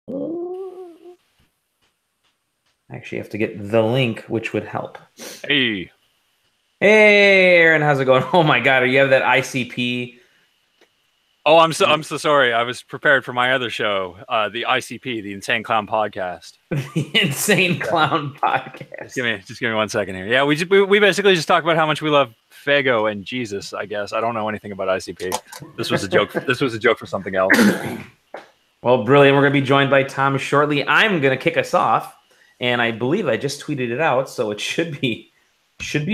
I actually have to get the link, which would help. Hey. Hey, Aaron, how's it going? Oh my God, you have that ICP? Oh, I'm so sorry. I was prepared for my other show, the ICP, the Insane Clown Podcast. The Insane Clown Podcast. Just give me 1 second here. Yeah, we basically just talk about how much we love Fago and Jesus. I guess I don't know anything about ICP. This was a joke. This was a joke for something else. Well, brilliant. We're going to be joined by Tom shortly. I'm going to kick us off, and I believe I just tweeted it out, so it should be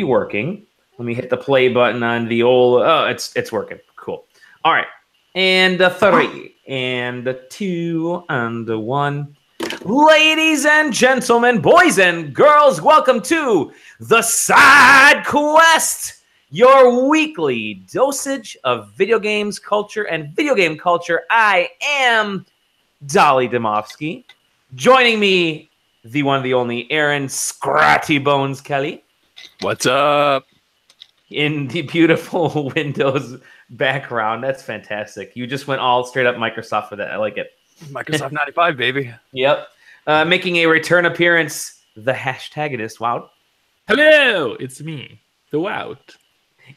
working. Let me hit the play button on the old. Oh, it's working. Cool. All right, and 3, and 2, and 1. Ladies and gentlemen, boys and girls, welcome to the SideQuest, your weekly dosage of video games culture and video game culture. I am Dolly Dimofsky. Joining me, the one, the only Aaron Scratty Bones Kelly. What's up? In the beautiful Windows background. That's fantastic. You just went all straight up Microsoft for that. I like it. Microsoft 95, baby. Yep. Making a return appearance, the hashtagonist, Wout. Hello, it's me, the Wout.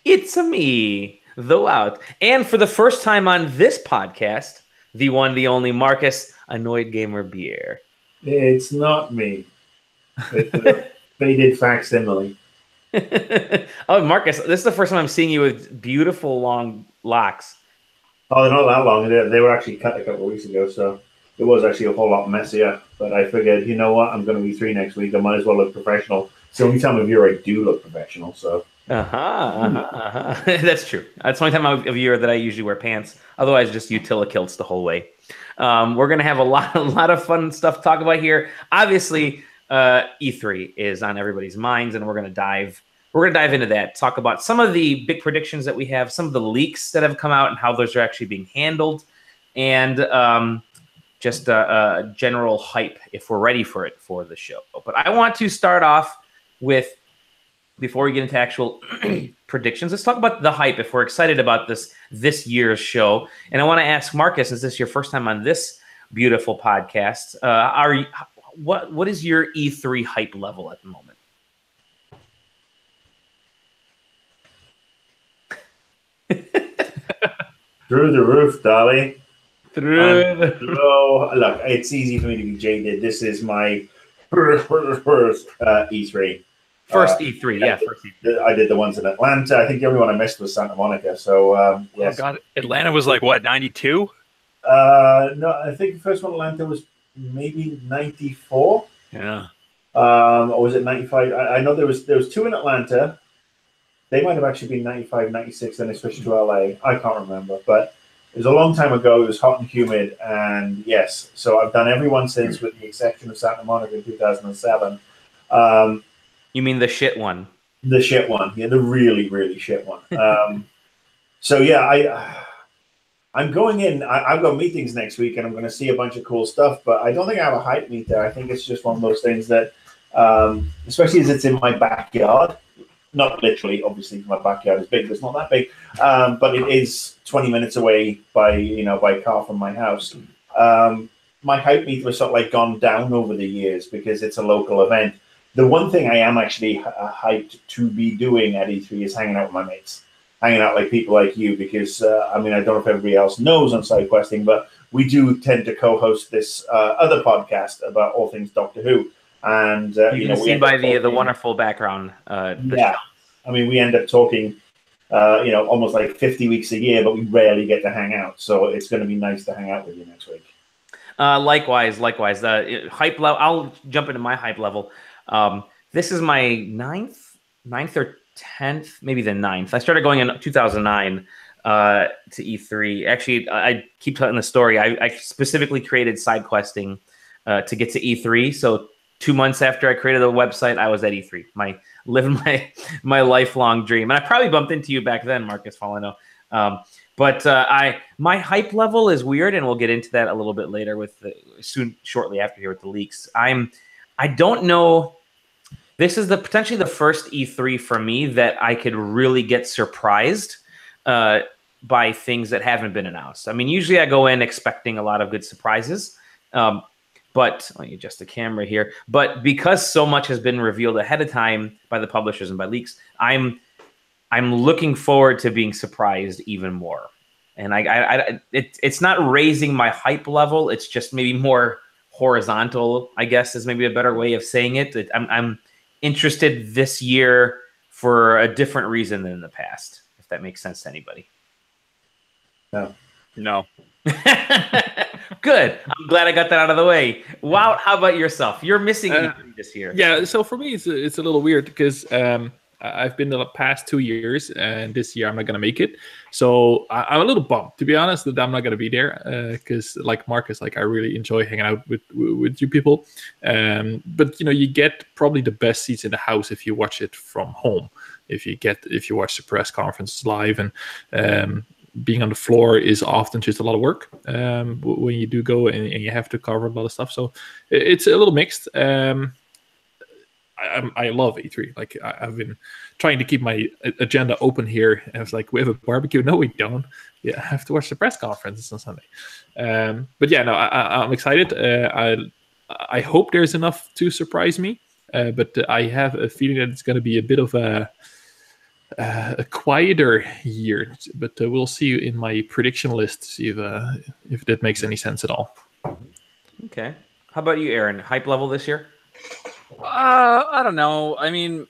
It's me, the Wout. And for the first time on this podcast, the one, the only Marcus Annoyed Gamer Beer. It's not me. It's a faded facsimile. Oh, Marcus, this is the first time I'm seeing you with beautiful long locks. Oh, they're not that long. They were actually cut a couple of weeks ago, so it was actually a whole lot messier. But I figured, you know what? I'm going to be 3 next week. I might as well look professional. It's the only time of year I do look professional. So That's true. That's the only time of year that I usually wear pants. Otherwise, just utility-kilts the whole way. We're going to have a lot of fun stuff to talk about here. Obviously, E3 is on everybody's minds, and we're going to dive into that, talk about some of the big predictions that we have, some of the leaks that have come out and how those are actually being handled, and just general hype if we're ready for it for the show. But I want to start off with, before we get into actual predictions, let's talk about the hype if we're excited about this year's show. And I want to ask Marcus, is this your first time on this beautiful podcast? What is your E3 hype level at the moment? through the roof, Dolly. Through. Look, it's easy for me to be jaded. This is my first E3. First E3, yeah. First E3. I did the ones in Atlanta. I think the only one I missed was Santa Monica. So, yes. Oh, God. Atlanta was like, what, 92? No, I think the first one in Atlanta was maybe 94. Yeah. Or was it 95? I know there was 2 in Atlanta. They might have actually been 95, 96, then they switched to LA. I can't remember. But it was a long time ago. It was hot and humid. And yes, so I've done every one since, with the exception of Santa Monica in 2007. You mean the shit one? The shit one. Yeah, the really, really shit one. So, yeah, I'm going in. I've got meetings next week, and I'm going to see a bunch of cool stuff. But I don't think I have a hype meter. I think it's just one of those things that, especially as it's in my backyard, not literally, obviously, my backyard is big, but it's not that big. But it is 20 minutes away by car from my house. My hype meter has sort of like gone down over the years because it's a local event. The one thing I am actually hyped to be doing at E3 is hanging out with my mates, hanging out like people like you, because, I don't know if everybody else knows on SideQuesting, but we do tend to co-host this other podcast about all things Doctor Who. And you can see by the wonderful background. Yeah, we end up talking, almost like 50 weeks a year, but we rarely get to hang out. So it's going to be nice to hang out with you next week. Likewise. Hype level. I'll jump into my hype level. This is my ninth or 10th, maybe the 9th. I started going in 2009 to E3. Actually, I keep telling the story. I specifically created SideQuesting to get to E3. So 2 months after I created the website, I was at E3. Living my lifelong dream. And I probably bumped into you back then, Marcus, for all I know. But my hype level is weird, and we'll get into that a little bit later shortly after here with the leaks. I don't know. This is potentially the first E3 for me that I could really get surprised by things that haven't been announced. Usually I go in expecting a lot of good surprises. But let me adjust the camera here. But because so much has been revealed ahead of time by the publishers and by leaks, I'm looking forward to being surprised even more. And it's not raising my hype level. It's just maybe more horizontal, I guess, is maybe a better way of saying it. I'm interested this year for a different reason than in the past, if that makes sense to anybody. No. Good. I'm glad I got that out of the way. Wout, how about yourself? You're missing E3 this year. Yeah, so for me, it's a little weird because I've been the past 2 years, and this year I'm not going to make it. So I'm a little bummed, to be honest, that I'm not going to be there because, like Marcus, like I really enjoy hanging out with you people. But you get probably the best seats in the house if you watch it from home. If you watch the press conferences live, and being on the floor is often just a lot of work when you do go and you have to cover a lot of stuff. So it's a little mixed. I love E3. Like I've been trying to keep my agenda open here. And I was like, we have a barbecue? No, we don't. Yeah, I have to watch the press conferences on Sunday. But yeah, no, I'm excited. I hope there's enough to surprise me. But I have a feeling that it's going to be a bit of a quieter year. But we'll see in my prediction list, see if that makes any sense at all. Okay. How about you, Aaron? Hype level this year? I don't know. I mean,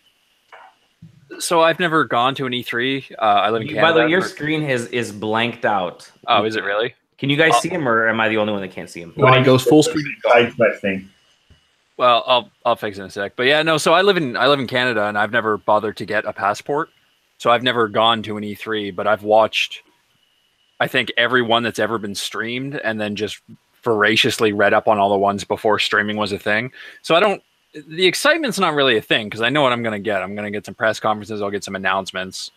so I've never gone to an E3. I live in Canada. By the way, your screen is blanked out. Oh, is it really? Can you guys see him, or am I the only one that can't see him? When he goes full screen, SideQuest thing. Well, I'll fix it in a sec. But yeah, no. So I live in Canada, and I've never bothered to get a passport. So I've never gone to an E3, but I've watched, I think, every one that's ever been streamed, and then just voraciously read up on all the ones before streaming was a thing. So the excitement's not really a thing because I know what I'm going to get. I'm going to get some press conferences. I'll get some announcements.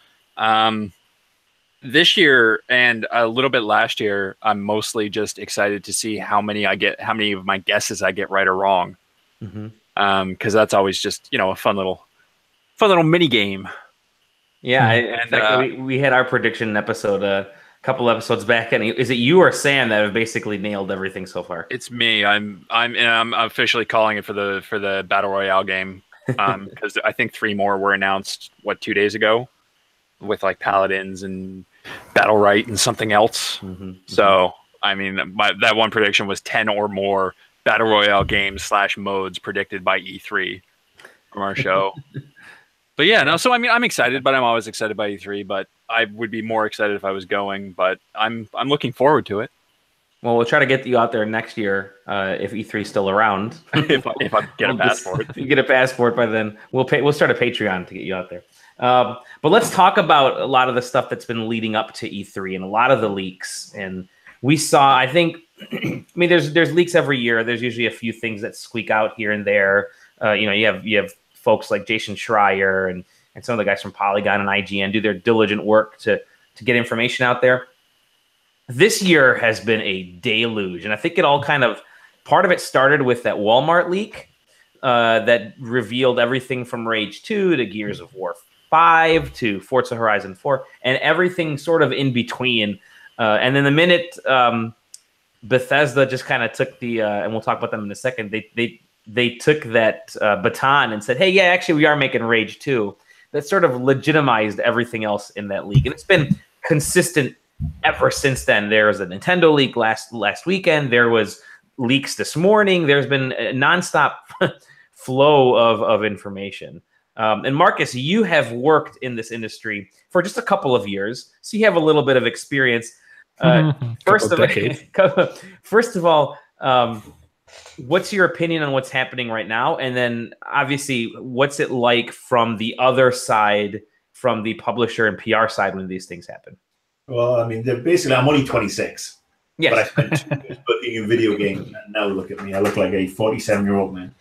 This year and a little bit last year, I'm mostly just excited to see how many of my guesses I get right or wrong. Because that's always just, a fun little mini game. Yeah. And we had our prediction episode a couple episodes back, and is it you or Sam that have basically nailed everything so far? It's me. I'm officially calling it for the Battle Royale game because I think 3 more were announced 2 days ago with like Paladins and Battle Right and something else. So I mean that one prediction was 10 or more Battle Royale games / modes predicted by E3 from our show. But yeah, no. So I mean, I'm excited, but I'm always excited by E3. But I would be more excited if I was going. But I'm looking forward to it. Well, we'll try to get you out there next year if E3 is still around. if I get a passport, if you get a passport by then, we'll start a Patreon to get you out there. But let's talk about a lot of the stuff that's been leading up to E3 and a lot of the leaks. And we saw, I think, I mean, there's leaks every year. There's usually a few things that squeak out here and there. You have folks like Jason Schreier and some of the guys from Polygon and IGN do their diligent work to get information out there. This year has been a deluge, and I think it all part of it started with that Walmart leak that revealed everything from Rage 2 to Gears of War 5 to Forza Horizon 4 and everything sort of in between. And then the minute Bethesda just kind of took the, and we'll talk about them in a second, they took that baton and said, hey, yeah, actually, we are making Rage 2. That sort of legitimized everything else in that league. And it's been consistent ever since then. There was a Nintendo leak last weekend. There was leaks this morning. There's been a nonstop flow of information. And Marcus, you have worked in this industry for just a couple of years, so you have a little bit of experience. First of all, what's your opinion on what's happening right now? And then obviously, what's it like from the other side, from the publisher and PR side when these things happen? Well, I mean, basically, I'm only 26. Yes. But I spent 2 years working in video games, and now look at me. I look like a 47-year-old man.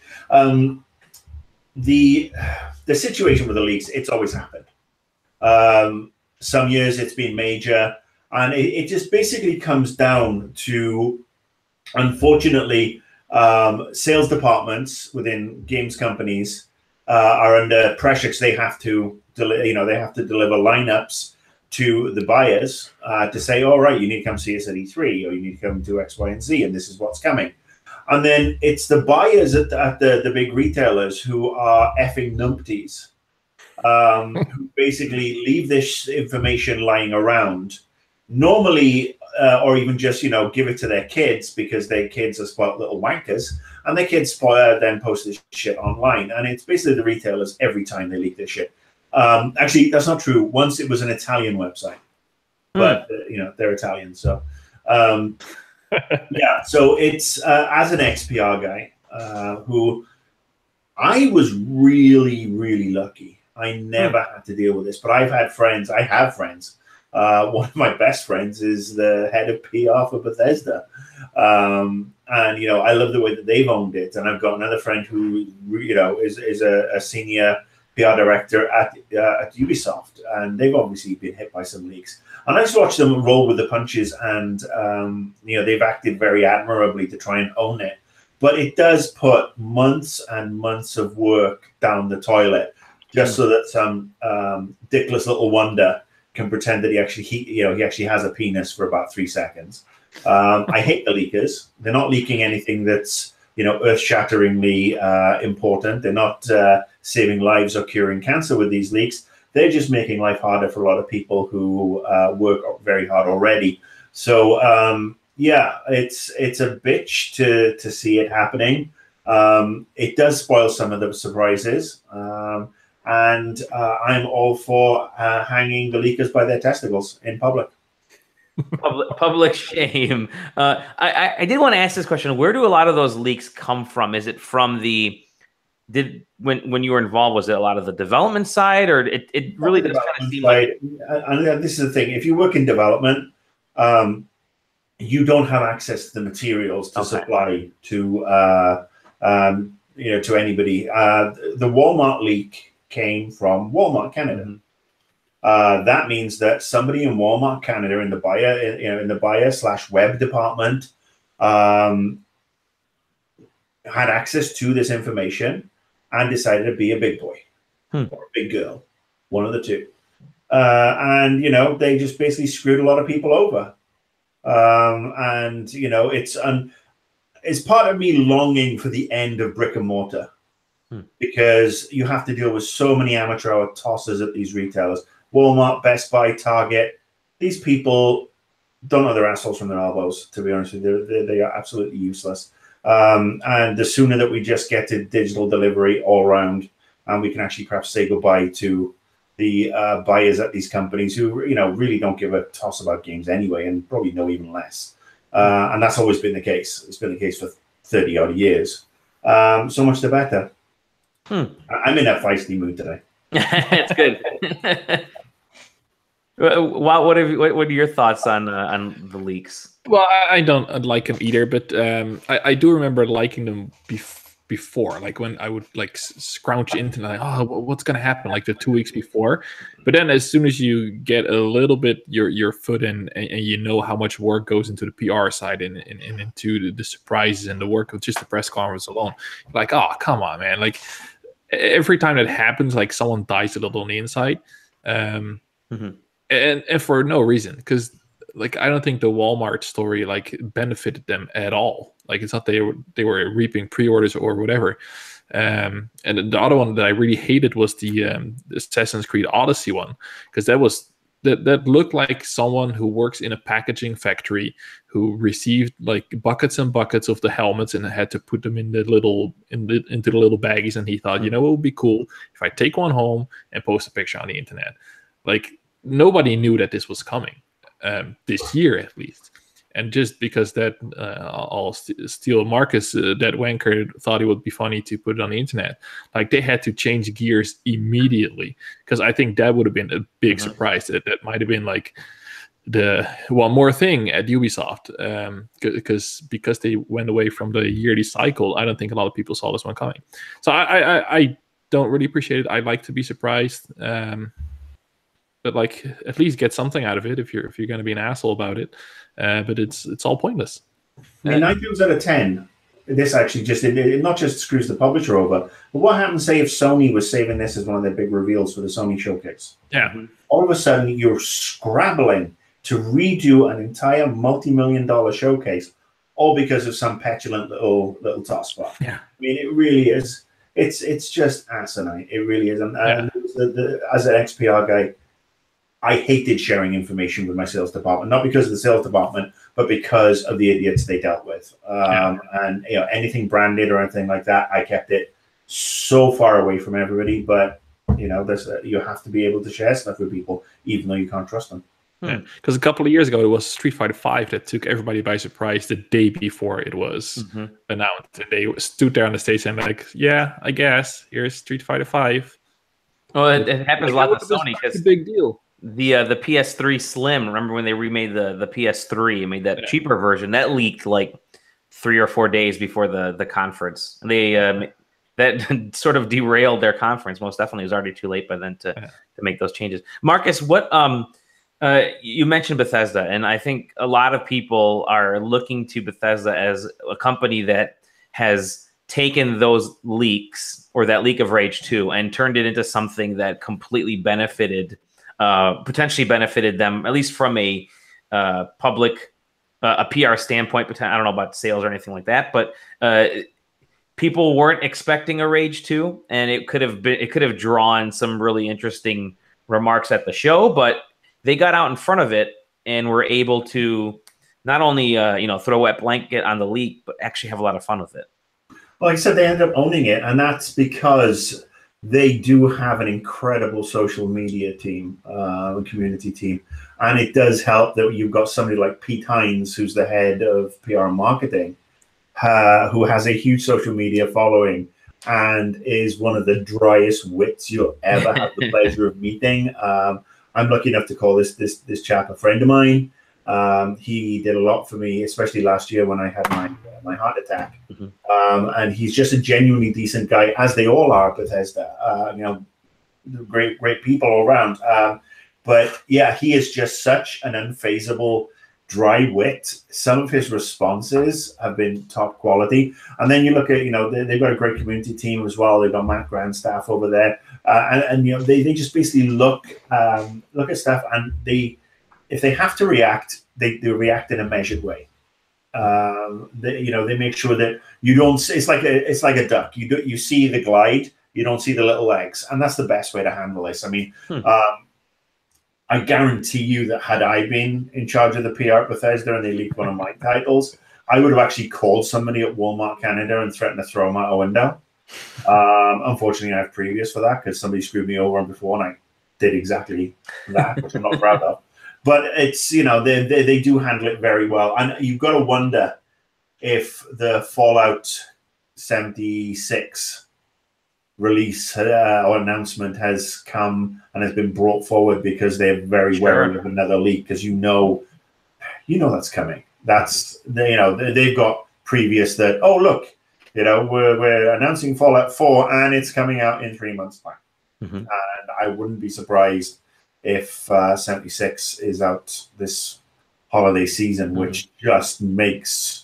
The situation with the leaks, it's always happened. Some years it's been major, and it just basically comes down to, unfortunately, sales departments within games companies are under pressure because they have to deliver lineups to the buyers to say, all right, you need to come see us at E3, or you need to come to X, Y, and Z, and this is what's coming. And then it's the buyers at the big retailers who are effing numpties, who basically leave this information lying around, normally, or even just, give it to their kids because their kids are spoiled little wankers, and their kids then post this shit online. And it's basically the retailers every time they leak this shit. Actually, that's not true. Once it was an Italian website, but, they're Italian, so... yeah, so it's as an XPR guy who I was really, really lucky. I never had to deal with this, but I have friends. One of my best friends is the head of PR for Bethesda. And, I love the way that they've owned it. And I've got another friend who, is a senior PR director at Ubisoft. And they've obviously been hit by some leaks. And I just watched them roll with the punches, and they've acted very admirably to try and own it. But it does put months and months of work down the toilet, just so that some dickless little wonder can pretend that he actually has a penis for about 3 seconds. I hate the leakers. They're not leaking anything that's earth-shatteringly important. They're not saving lives or curing cancer with these leaks. They're just making life harder for a lot of people who work very hard already. So, it's a bitch to see it happening. It does spoil some of the surprises. And I'm all for hanging the leakers by their testicles in public. Public shame. I did want to ask this question. Where do a lot of those leaks come from? Is it from when you were involved, was it a lot of the development side, or it really does kind of seem like... And this is the thing. If you work in development, you don't have access to the materials to supply to anybody. The Walmart leak came from Walmart Canada. That means that somebody in Walmart Canada in the buyer/web department had access to this information and decided to be a big boy or a big girl, one of the two. And they just basically screwed a lot of people over. It's part of me longing for the end of brick and mortar, because you have to deal with so many amateur hour tossers at these retailers. Walmart, Best Buy, Target. These people don't know their assholes from their elbows, to be honest with you. They are absolutely useless. And the sooner that we just get to digital delivery all around, and we can actually perhaps say goodbye to the buyers at these companies who, really don't give a toss about games anyway, and probably know even less. And that's always been the case. It's been the case for 30 odd years. So much the better. I'm in a feisty mood today. It's good. What are your thoughts on the leaks? Well, I don't like them either, but I do remember liking them before, like when I would scrounge into what's gonna happen, like the 2 weeks before. But then as soon as you get a little bit your foot in, and you know how much work goes into the PR side and into the surprises and the work of just the press conference alone, like, oh, come on, man. Like every time that happens, like someone dies a little on the inside, and for no reason, because I don't think the Walmart story benefited them at all. It's not they were reaping pre-orders or whatever. And the other one that I really hated was the Assassin's Creed Odyssey one, because that looked like someone who works in a packaging factory who received buckets and buckets of the helmets and had to put them in the into the little baggies, and he thought, what would be cool if I take one home and post a picture on the internet. Nobody knew that this was coming this year, at least. And just because that I'll steal Marcus, that wanker thought it would be funny to put it on the internet, they had to change gears immediately, because I think that would have been a big surprise. That might have been the one more thing at Ubisoft, because they went away from the yearly cycle. I don't think a lot of people saw this one coming. So I don't really appreciate it. I like to be surprised. But at least get something out of it if you're going to be an asshole about it. But it's all pointless. I mean, 9 times out of 10, this actually it not just screws the publisher over, but what happens, say, if Sony was saving this as one of their big reveals for the Sony showcase? Yeah. All of a sudden, you're scrabbling to redo an entire multi-million-dollar showcase all because of some petulant little tosspot. Yeah. I mean, it really is. It's just asinine. It really is. And as an XPR guy, I hated sharing information with my sales department, not because of the sales department, but because of the idiots they dealt with. And anything branded or anything like that, I kept it so far away from everybody. But you have to be able to share stuff with people, even though you can't trust them. Because a couple of years ago, it was Street Fighter V that took everybody by surprise the day before it was announced. And they stood there on the stage and like, yeah, I guess here's Street Fighter V. Well, it happens a lot with Sony because a big deal. The PS3 Slim. Remember when they remade the PS3 and made that cheaper version? That leaked like 3 or 4 days before the conference. They that sort of derailed their conference. Most definitely, it was already too late by then to make those changes. Marcus, what you mentioned Bethesda, and I think a lot of people are looking to Bethesda as a company that has taken those leaks or that leak of Rage 2 and turned it into something that completely potentially benefited them, at least from a public, a PR standpoint. I don't know about sales or anything like that, but people weren't expecting a Rage 2, and it could have drawn some really interesting remarks at the show, but they got out in front of it and were able to not only throw a wet blanket on the leak, but actually have a lot of fun with it. Like I said, they ended up owning it, and that's because they do have an incredible social media team, community team, and it does help that you've got somebody like Pete Hines, who's the head of PR and marketing, who has a huge social media following and is one of the driest wits you'll ever have the pleasure of meeting. I'm lucky enough to call this chap a friend of mine. He did a lot for me, especially last year when I had my heart attack. And he's just a genuinely decent guy, as they all are at Bethesda. Great people all around. But yeah, he is just such an unfazable, dry wit. Some of his responses have been top quality. And then you look at, they've got a great community team as well. They've got Matt Grandstaff over there. And they just basically look at stuff, and if they have to react, they react in a measured way. They make sure that you don't. It's like a duck. You see the glide, you don't see the little legs, and that's the best way to handle this. I mean, I guarantee you that had I been in charge of the PR at Bethesda and they leaked one of my titles, I would have actually called somebody at Walmart Canada and threatened to throw them out a window. Unfortunately, I have previous for that because somebody screwed me over before, and I did exactly that, which I'm not proud of. But it's they do handle it very well, and you've got to wonder if the Fallout 76 release or announcement has come and has been brought forward because they're very wary of another leak, because that's coming. They've got previous that, oh look, we're announcing Fallout 4 and it's coming out in 3 months' time. And I wouldn't be surprised if 76 is out this holiday season, which just makes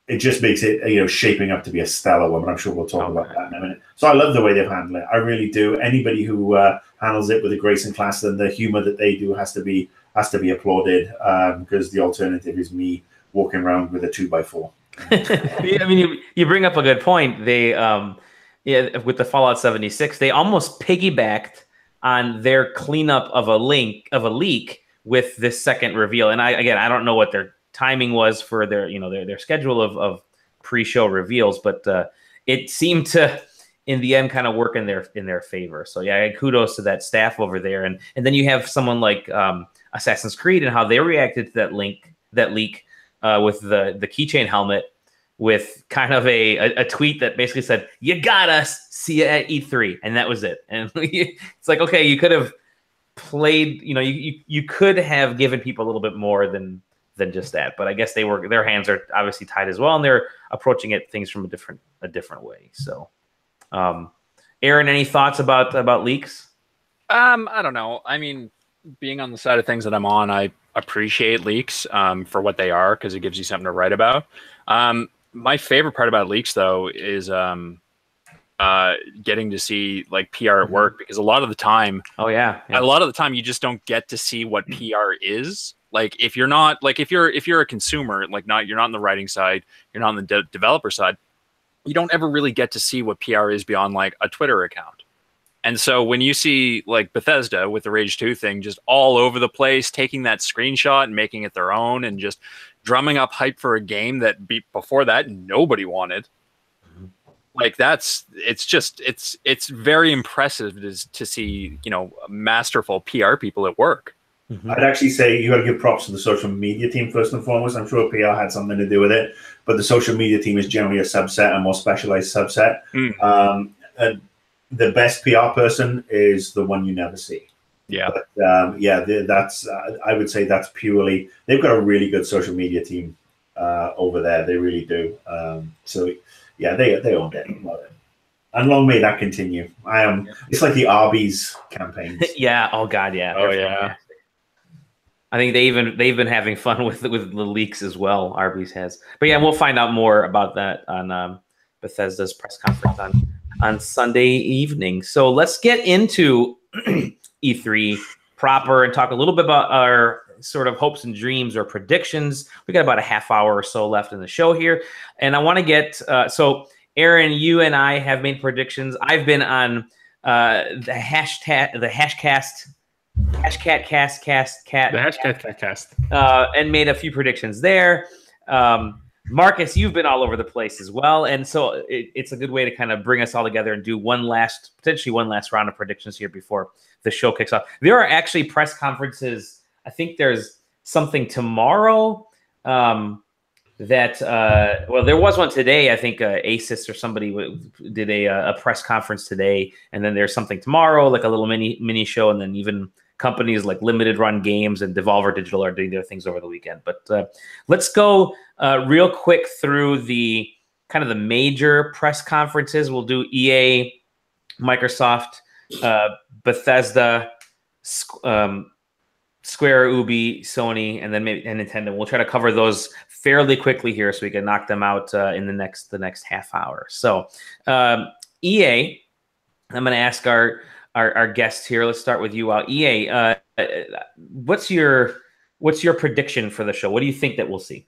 it shaping up to be a stellar one. I'm sure we'll talk about that in a minute. So I love the way they've handled it. I really do. Anybody who handles it with a grace and class and the humor that they do has to be applauded, because the alternative is me walking around with a 2x4. I mean, you bring up a good point. They, with the Fallout 76, they almost piggybacked on their cleanup of a leak with this second reveal. And I don't know what their timing was for their schedule of pre-show reveals, but it seemed to, in the end, kind of work in their favor. So yeah, kudos to that staff over there. And then you have someone like Assassin's Creed and how they reacted to that leak with the keychain helmet, with kind of a tweet that basically said, "You got us, see you at E3," and that was it. And it's like, okay, you could have played, you could have given people a little bit more than just that. But I guess their hands are obviously tied as well, and they're approaching things from a different way. So, Aaron, any thoughts about leaks? I don't know. I mean, being on the side of things that I'm on, I appreciate leaks for what they are, because it gives you something to write about. My favorite part about leaks, though, is getting to see like PR at work, because a lot of the time, you just don't get to see what PR is Like if you're not like if you're a consumer, like you're not on the writing side, you're not on the developer side, you don't ever really get to see what PR is beyond like a Twitter account. And so when you see like Bethesda with the Rage 2 thing just all over the place, taking that screenshot and making it their own and just drumming up hype for a game that before that nobody wanted. Like it's very impressive to see, you know, masterful PR people at work. I'd actually say you got to give props to the social media team first and foremost. I'm sure PR had something to do with it, but the social media team is generally a subset, a more specialized subset. And the best PR person is the one you never see. Yeah, but, that's I would say that's purely, they've got a really good social media team over there. They really do. So yeah, they owned it. Love it. And long may that continue. It's like the Arby's campaigns. Yeah. Oh God. Yeah. Oh yeah. I think they've been having fun with the leaks as well. Arby's has, but yeah, we'll find out more about that on Bethesda's press conference on Sunday evening. So let's get into E3 proper and talk a little bit about our sort of hopes and dreams or predictions. We got about a half hour or so left in the show here, and I want to get so Aaron, you and I have made predictions. I've been on the Hashcast. And made a few predictions there. Marcus, you've been all over the place as well, and so it's a good way to kind of bring us all together and do potentially one last round of predictions here before the show kicks off. There are actually press conferences. I think there's something tomorrow. There was one today. I think Asus or somebody did a press conference today, and then there's something tomorrow, like a little mini show, and then even companies like Limited Run Games and Devolver Digital are doing their things over the weekend. But let's go real quick through the kind of the major press conferences. We'll do EA, Microsoft, Bethesda, Square, Ubi, Sony, and then maybe Nintendo. We'll try to cover those fairly quickly here so we can knock them out in the next half hour. So EA, I'm going to ask our guests here. Let's start with you. EA, what's your prediction for the show? What do you think that we'll see?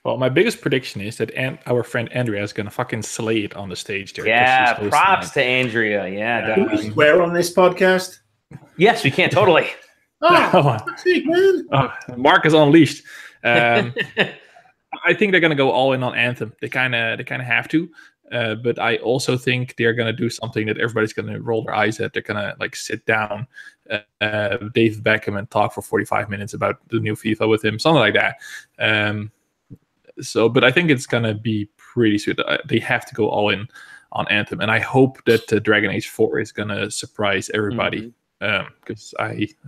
Well, my biggest prediction is that our friend Andrea is going to fucking slay it on the stage there. Yeah, props to Andrea. Yeah, can we swear on this podcast? Yes, we can, totally. Mark is unleashed. I think they're going to go all in on Anthem. They kind of have to. But I also think they're going to do something that everybody's going to roll their eyes at. They're going to like sit down Dave Beckham and talk for 45 minutes about the new FIFA with him, something like that. But I think it's going to be pretty sweet. They have to go all in on Anthem. And I hope that Dragon Age 4 is going to surprise everybody because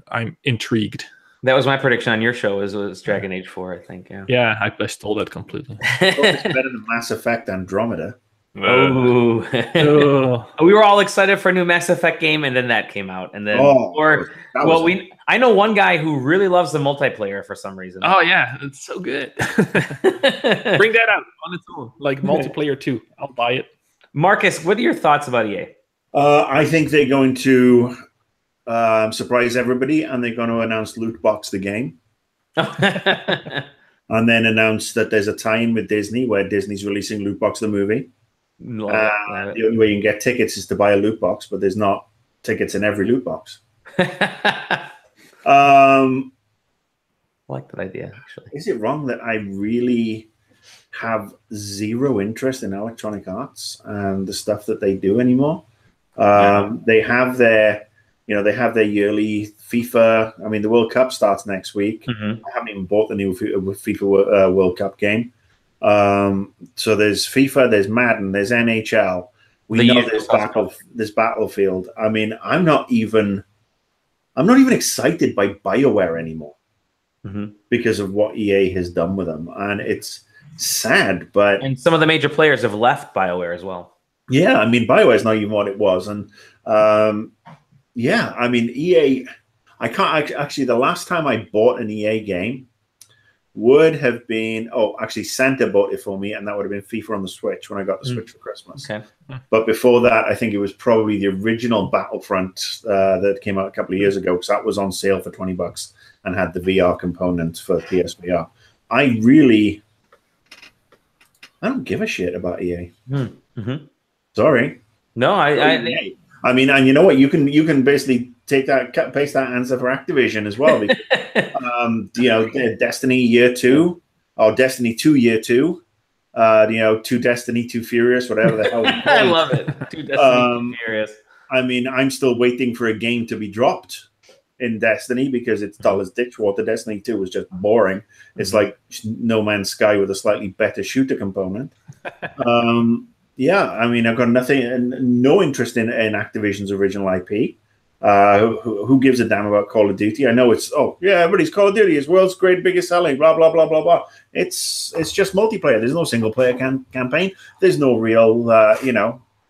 I'm intrigued. That was my prediction on your show was Dragon Age 4, I think. Yeah, I stole that completely. It's better than Mass Effect Andromeda. Oh, we were all excited for a new Mass Effect game, and then that came out, and then I know one guy who really loves the multiplayer for some reason. Oh yeah, it's so good. Bring that out on its own, like multiplayer too. I'll buy it. Marcus, what are your thoughts about EA? I think they're going to surprise everybody, and they're going to announce Loot Box the game. And then announce that there's a tie-in with Disney where Disney's releasing Loot Box the movie. The only way you can get tickets is to buy a loot box, but there's not tickets in every loot box. I like that idea, actually. Is it wrong that I really have zero interest in Electronic Arts and the stuff that they do anymore? They have their yearly FIFA. I mean, the World Cup starts next week. I haven't even bought the new FIFA World Cup game. So there's FIFA, there's Madden, there's NHL. We know there's Battlefield. I mean, I'm not even excited by BioWare anymore because of what EA has done with them, and it's sad. And some of the major players have left BioWare as well. Yeah, I mean, BioWare is not even what it was, and yeah, I mean, EA. I can't actually. The last time I bought an EA game would have been, actually Santa bought it for me, and that would have been FIFA on the Switch when I got the Switch for Christmas. Okay. But before that, I think it was probably the original Battlefront that came out a couple of years ago, because that was on sale for $20 and had the VR component for PSVR. I don't give a shit about EA. Mm-hmm. Sorry. No, I mean, and you know what? You can basically take that, paste that answer for Activision as well. Because, Destiny Year 2, or Destiny 2 Year 2, 2 Destiny, 2 Furious, whatever the hell. I love it. 2 Destiny, 2 Furious. I mean, I'm still waiting for a game to be dropped in Destiny because it's dull as ditchwater. Destiny 2 was just boring. It's like No Man's Sky with a slightly better shooter component. Yeah, I mean, I've got no interest in Activision's original IP. Who gives a damn about Call of Duty? I know it's, everybody's Call of Duty is world's biggest selling, blah, blah, blah, blah, blah. It's just multiplayer. There's no single player campaign. There's no real,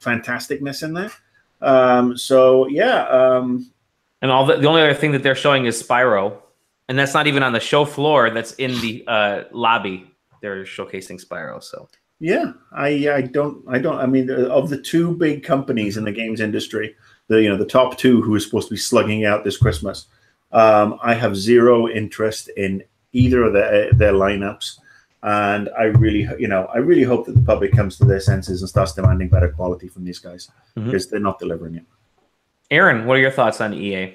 fantasticness in there. And the only other thing that they're showing is Spyro, and that's not even on the show floor. That's in the lobby. They're showcasing Spyro. So yeah, I mean, of the two big companies in the games industry, the top two who are supposed to be slugging out this Christmas, I have zero interest in either of their lineups, and I really hope that the public comes to their senses and starts demanding better quality from these guys, because they're not delivering it. Aaron, what are your thoughts on EA?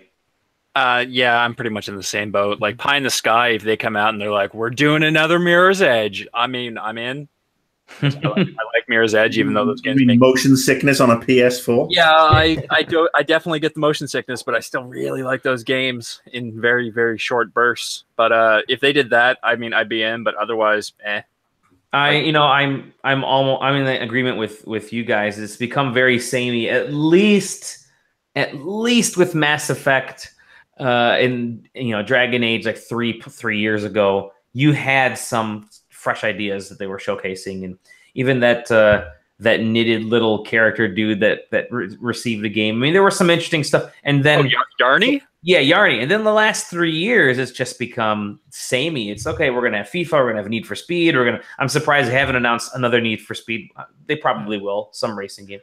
Yeah, I'm pretty much in the same boat. Like Pie in the Sky, if they come out and they're like, "We're doing another Mirror's Edge," I mean, I'm in. I like Mirror's Edge, even though those games make motion sickness on a PS4. Yeah, I definitely get the motion sickness, but I still really like those games in very, very short bursts. But if they did that, I mean, I'd be in. But otherwise, I'm in agreement with you guys. It's become very samey, at least with Mass Effect, in Dragon Age, like three years ago. You had some fresh ideas that they were showcasing, and even that knitted little character dude that received the game. I mean, there was some interesting stuff, and then Yarny, Yarny, and then the last 3 years, it's just become samey. It's okay. We're gonna have FIFA. We're gonna have Need for Speed. I'm surprised they haven't announced another Need for Speed. They probably will, some racing game.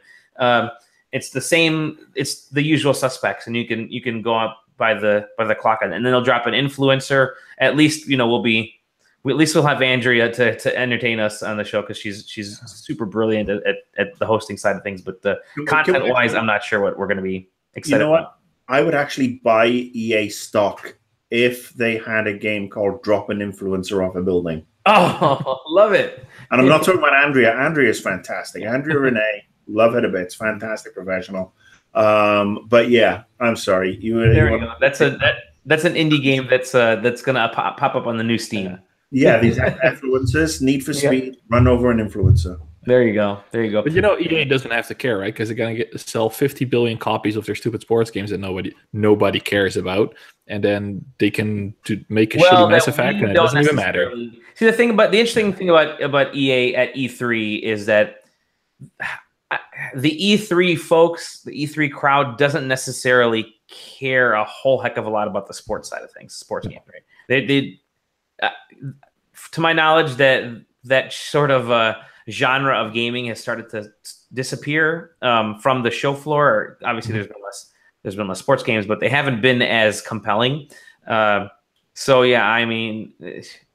It's the same. It's the usual suspects, and you can go up by the clock, and then they'll drop an influencer. At least we'll have Andrea to entertain us on the show, because she's super brilliant at the hosting side of things. But the content-wise, I'm not sure what we're going to be excited about. You know what? I would actually buy EA stock if they had a game called Drop an Influencer Off a Building. Oh, love it. And I'm not talking about Andrea. Andrea is fantastic. Andrea Renee, love her to bits. Fantastic professional. But yeah, I'm sorry. There we go. That's an indie game that's gonna pop up on the new Steam. Yeah, these influencers, Need for Speed, run over an influencer. There you go. But EA doesn't have to care, right? Because they're gonna sell 50 billion copies of their stupid sports games that nobody cares about, and then they can make a shitty Mass Effect, and it doesn't even matter. See, the interesting thing about EA at E3 is that the E3 folks, the E3 crowd, doesn't necessarily care a whole heck of a lot about the sports side of things, sports games, right? They to my knowledge, that sort of genre of gaming has started to disappear from the show floor. Obviously, there's been less sports games, but they haven't been as compelling. So yeah, I mean,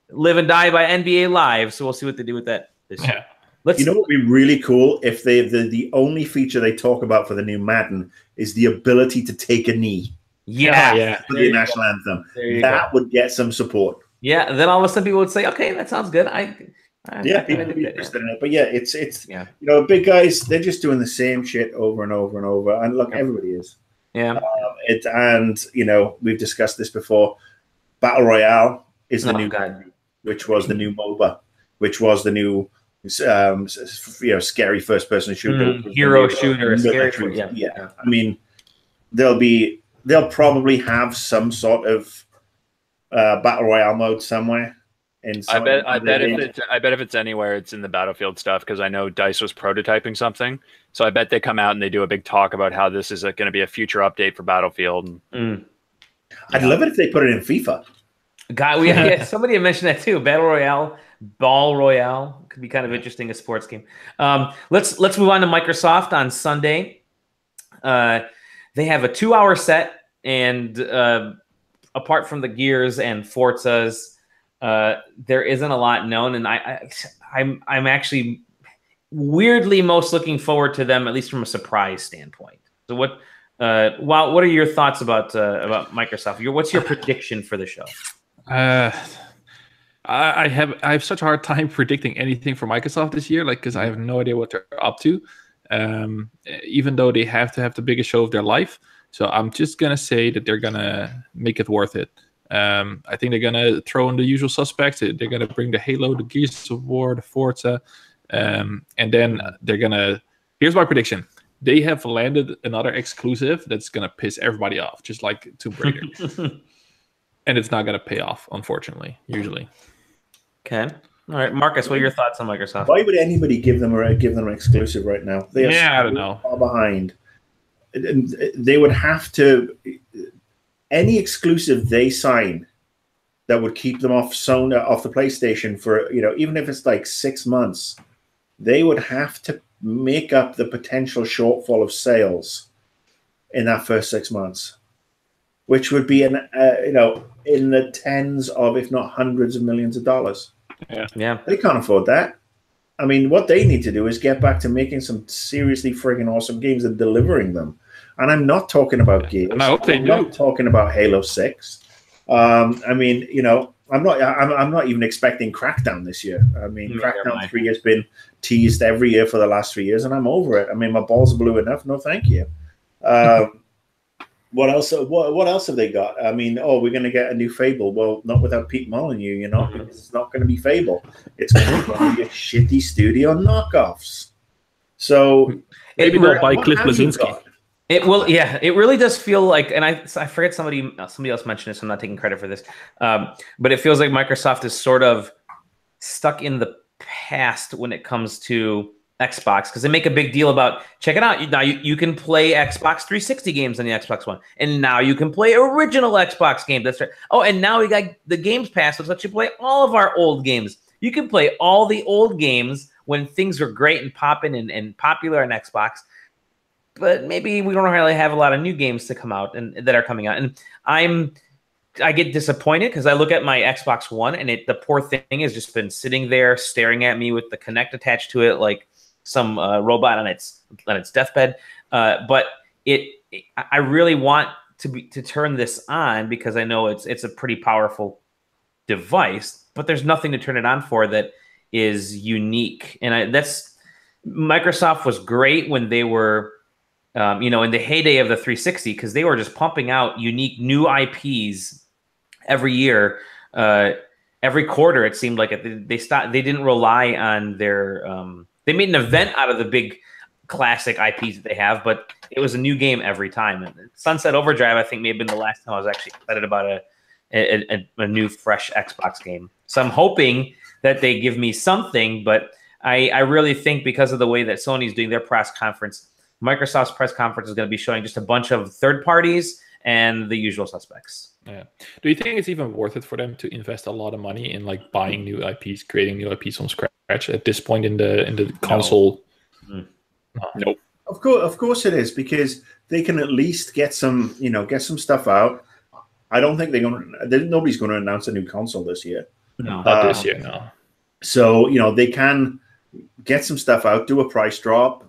live and die by NBA Live. So we'll see what they do with that this year. You know what would be really cool if the only feature they talk about for the new Madden is the ability to take a knee. Yeah, for the national anthem. That would get some support. Yeah, then all of a sudden people would say, "Okay, that sounds good." People would be interested in it. But yeah, it's big guys, they're just doing the same shit over and over and over. And look, everybody is. Yeah. We've discussed this before. Battle Royale is the new game, which was the new MOBA, which was the new scary first-person shooter, hero shooter, scary. Yeah. I mean, they'll probably have some sort of battle royale mode somewhere. I bet if it's anywhere, it's in the Battlefield stuff, because I know DICE was prototyping something. So I bet they come out and they do a big talk about how this is going to be a future update for Battlefield. I'd love it if they put it in FIFA. God, somebody had mentioned that too. Battle Royale, Ball Royale could be kind of interesting, a sports game. Let's move on to Microsoft on Sunday. They have a 2-hour set, and apart from the Gears and Forzas, there isn't a lot known. And I'm actually weirdly most looking forward to them, at least from a surprise standpoint. So what are your thoughts about Microsoft? What's your prediction for the show? I have such a hard time predicting anything for Microsoft this year, like, because I have no idea what they're up to. Even though they have to have the biggest show of their life, so I'm just gonna say that they're gonna make it worth it. I think they're gonna throw in the usual suspects. They're gonna bring the Halo, the Gears of War, the Forza, and then they're gonna. Here's my prediction: they have landed another exclusive that's gonna piss everybody off, just like Tomb Raider. And it's not going to pay off, unfortunately, usually. Okay. All right. Marcus, what are your thoughts on Microsoft? Why would anybody give them an exclusive right now? They are I don't know. Far behind. They would have to... Any exclusive they sign that would keep them off the PlayStation for, even if it's like 6 months, they would have to make up the potential shortfall of sales in that first 6 months, which would be in the tens of, if not hundreds of millions of dollars. Yeah. They can't afford that. I mean, what they need to do is get back to making some seriously friggin' awesome games and delivering them. And I'm not talking about Gears. And I hope they do. I'm not talking about Halo 6. I mean, I'm not even expecting Crackdown this year. I mean, Crackdown 3 has been teased every year for the last 3 years, and I'm over it. I mean, my balls are blue enough. No, thank you. What else? What else have they got? I mean, we're going to get a new Fable. Well, not without Pete Molyneux, because it's not going to be Fable. It's going to be a shitty studio knockoffs. So maybe they'll buy Cliff Bleszinski. It will, yeah. It really does feel like, and I forget somebody else mentioned this. So I'm not taking credit for this, but it feels like Microsoft is sort of stuck in the past when it comes to Xbox, because they make a big deal about, check it out, now you can play Xbox 360 games on the Xbox One, and now you can play original Xbox games. That's right. Oh, and now we got the Games Pass, which lets you play all of our old games. You can play all the old games when things were great and popping and popular on Xbox, but maybe we don't really have a lot of new games to come out and that are coming out. And I get disappointed because I look at my Xbox One, and the poor thing has just been sitting there staring at me with the Kinect attached to it, like some robot on its deathbed. But I really want to turn this on because I know it's a pretty powerful device, but there's nothing to turn it on for that is unique. And Microsoft was great when they were, in the heyday of the 360, because they were just pumping out unique new IPs every year, every quarter. It seemed like they didn't rely on their. They made an event out of the big classic IPs that they have, but it was a new game every time. And Sunset Overdrive, I think, may have been the last time I was actually excited about a new, fresh Xbox game. So I'm hoping that they give me something, but I really think because of the way that Sony's doing their press conference, Microsoft's press conference is going to be showing just a bunch of third parties and the usual suspects. Yeah. Do you think it's even worth it for them to invest a lot of money in like buying new IPs, creating new IPs from scratch at this point in the console? No. Nope. Of course it is, because they can at least get some stuff out. I don't think nobody's going to announce a new console this year. No, not this year. No. So they can get some stuff out, do a price drop.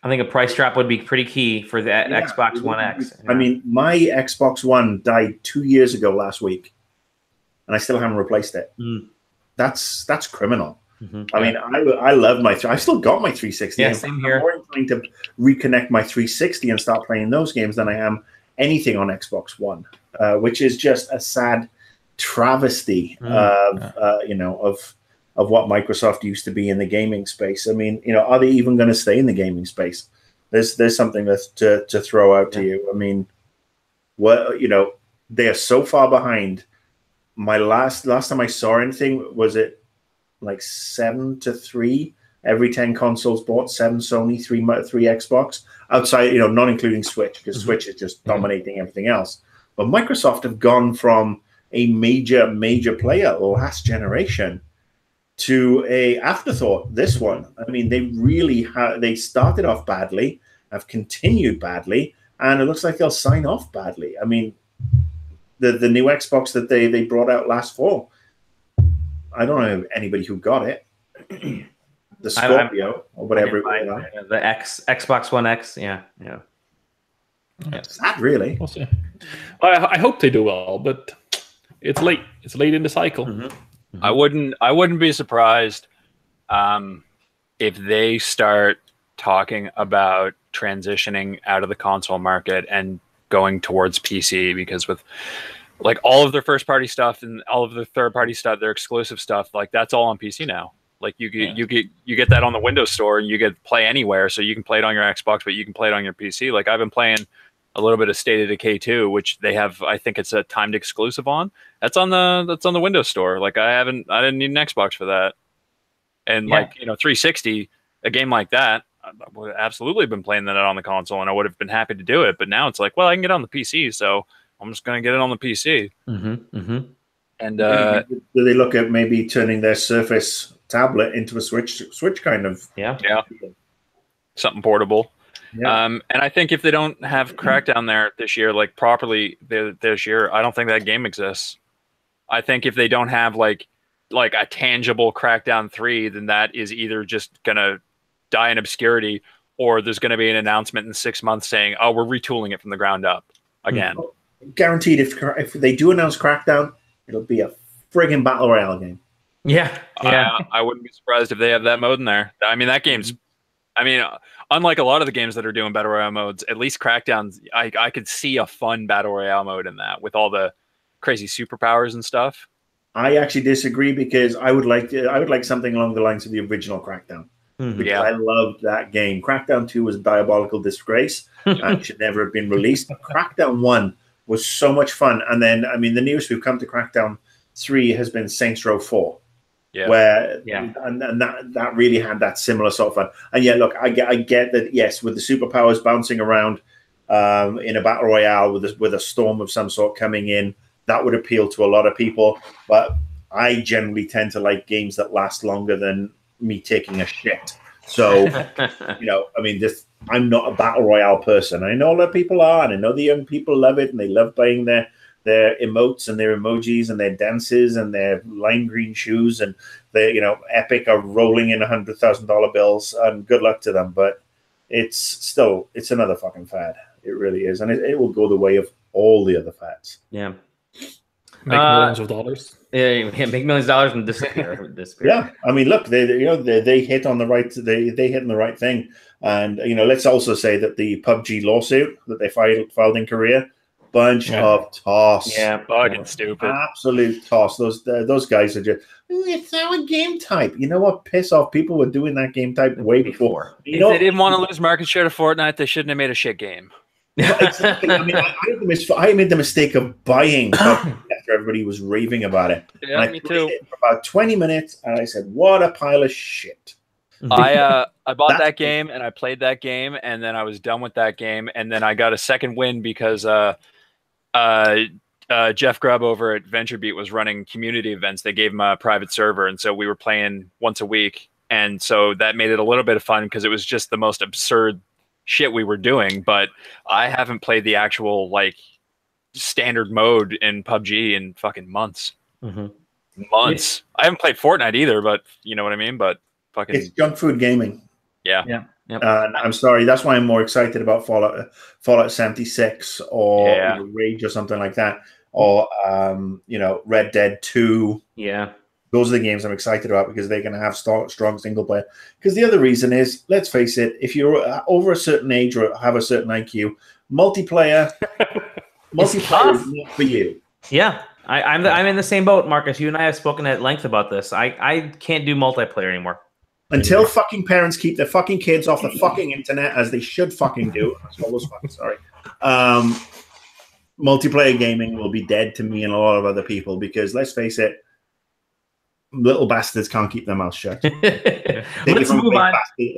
I think a price drop would be pretty key for the Xbox One X. I mean, my Xbox One died 2 years ago last week, and I still haven't replaced it. That's criminal. Mm-hmm. I mean, I love I still got my 360. Yeah, same here. I'm more inclined to reconnect my 360 and start playing those games than I am anything on Xbox One, which is just a sad travesty of what Microsoft used to be in the gaming space. I mean, are they even going to stay in the gaming space? There's something to throw out to you. I mean, they are so far behind. My last time I saw anything, was it like 7-3? Every 10 consoles bought, 7 Sony, 3 Xbox. Outside, not including Switch, because Switch is just dominating everything else. But Microsoft have gone from a major player last generation to a afterthought this one. I mean, they really they started off badly, have continued badly, and it looks like they'll sign off badly. I mean, the new Xbox that they brought out last fall, I don't know anybody who got it. The Scorpio or whatever it was. The Xbox One X, yeah. Is that really? We'll see. I hope they do well, but it's late. It's late in the cycle. I wouldn't be surprised if they start talking about transitioning out of the console market and going towards PC, because with like all of their first party stuff and all of the third party stuff, their exclusive stuff, like that's all on PC now. Like you get that on the Windows Store, and you get Play Anywhere, so you can play it on your Xbox, but you can play it on your PC. Like I've been playing a little bit of State of Decay 2, which they have, I think it's a timed exclusive on. That's on the Windows Store. Like I didn't need an Xbox for that. And like 360, a game like that, I would have absolutely been playing that on the console, and I would have been happy to do it. But now it's like, well, I can get it on the PC, so I'm just gonna get it on the PC. And do they look at maybe turning their Surface tablet into a Switch kind of something portable? And I think if they don't have Crackdown there this year, like properly this year, I don't think that game exists. I think if they don't have like a tangible Crackdown 3, then that is either just gonna die in obscurity, or there's gonna be an announcement in 6 months saying, "Oh, we're retooling it from the ground up again." Guaranteed, if they do announce Crackdown, it'll be a friggin' battle royale game. I wouldn't be surprised if they have that mode in there. I mean, that game's. I mean, unlike a lot of the games that are doing battle royale modes, at least Crackdown's, I could see a fun battle royale mode in that with all the crazy superpowers and stuff. I actually disagree, because I would like something along the lines of the original Crackdown. Because I loved that game. Crackdown 2 was a diabolical disgrace and should never have been released. But Crackdown 1 was so much fun. And then, I mean, the newest we've come to Crackdown 3 has been Saints Row 4. Where and that really had that similar sort of fun. And look, I get that, yes, with the superpowers bouncing around in a battle royale with a storm of some sort coming in, that would appeal to a lot of people. But I generally tend to like games that last longer than me taking a shit. So I mean, I'm not a battle royale person. I know a lot of people are, and I know the young people love it, and they love buying their emotes and their emojis and their dances and their lime green shoes, and Epic are rolling in $100,000 bills, and good luck to them. But it's another fucking fad. It really is, and it will go the way of all the other fads. Make millions of dollars. Make millions of dollars and disappear. Yeah, I mean, look, they hit on the right. They hit on the right thing, and let's also say that the PUBG lawsuit that they filed in Korea. Bunch of toss. Yeah, fucking stupid. Absolute toss. Those guys are just, it's our game type. You know what? Piss off. People were doing that game type way before. If they didn't want to lose market share to Fortnite, they shouldn't have made a shit game. Exactly. I mean, I made the mistake of buying after everybody was raving about it. Yeah, and me too. For about 20 minutes, and I said, what a pile of shit. I bought that game, and I played that game, and then I was done with that game, and then I got a second win because Jeff Grubb over at VentureBeat was running community events. They gave him a private server, and so we were playing once a week, and so that made it a little bit of fun because it was just the most absurd shit we were doing. But I haven't played the actual standard mode in PUBG in fucking months. Months. I haven't played Fortnite either, but you know what I mean. But fucking, it's junk food gaming. Yeah. I'm sorry. That's why I'm more excited about Fallout 76 or Rage or something like that, or Red Dead 2. Yeah, those are the games I'm excited about because they're going to have strong single player. Because the other reason is, let's face it, if you're over a certain age or have a certain IQ, multiplayer is not for you. Yeah, I'm in the same boat, Marcus. You and I have spoken at length about this. I can't do multiplayer anymore. Until fucking parents keep their fucking kids off the fucking internet, as they should fucking do. Sorry. Multiplayer gaming will be dead to me and a lot of other people because, let's face it, little bastards can't keep their mouth shut. Let's move on.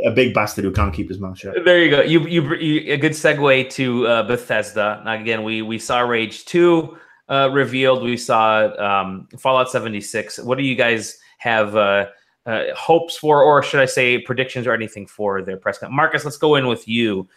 A big bastard who can't keep his mouth shut. There you go. You a good segue to Bethesda. Now, again, we saw Rage 2. revealed. We saw Fallout 76. What do you guys have hopes for, or should I say predictions or anything for their press conference? Marcus, let's go in with you.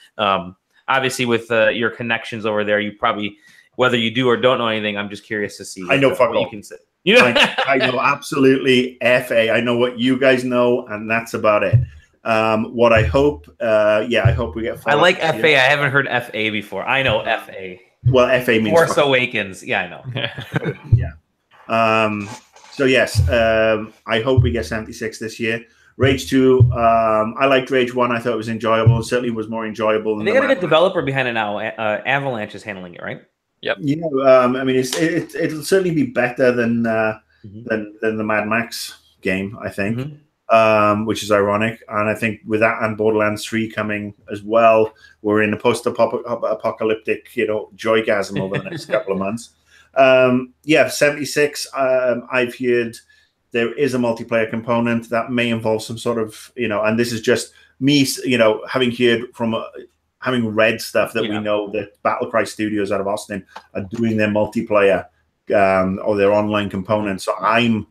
Obviously, with your connections over there, you probably, whether you do or don't know anything, I'm just curious to see I know what you can say. You know? I know absolutely FA. I know what you guys know, and that's about it. What I hope, I hope we get. I like FA. I haven't heard FA before. I know FA. Well, FA means Force Awakens. Yeah, I know. Yeah. So yes, I hope we get 76 this year. Rage 2, I liked Rage 1. I thought it was enjoyable. It certainly was more enjoyable than they got a good developer behind it now. Avalanche is handling it, right? Yep. Yeah, I mean, it'll certainly be better than the Mad Max game, I think, which is ironic. And I think with that and Borderlands 3 coming as well, we're in a post-apocalyptic, joygasm over the next couple of months. 76. I've heard there is a multiplayer component that may involve some sort of, and this is just me, having heard from. Having read stuff that we know that Battlecry Studios out of Austin are doing their multiplayer or their online components. So I'm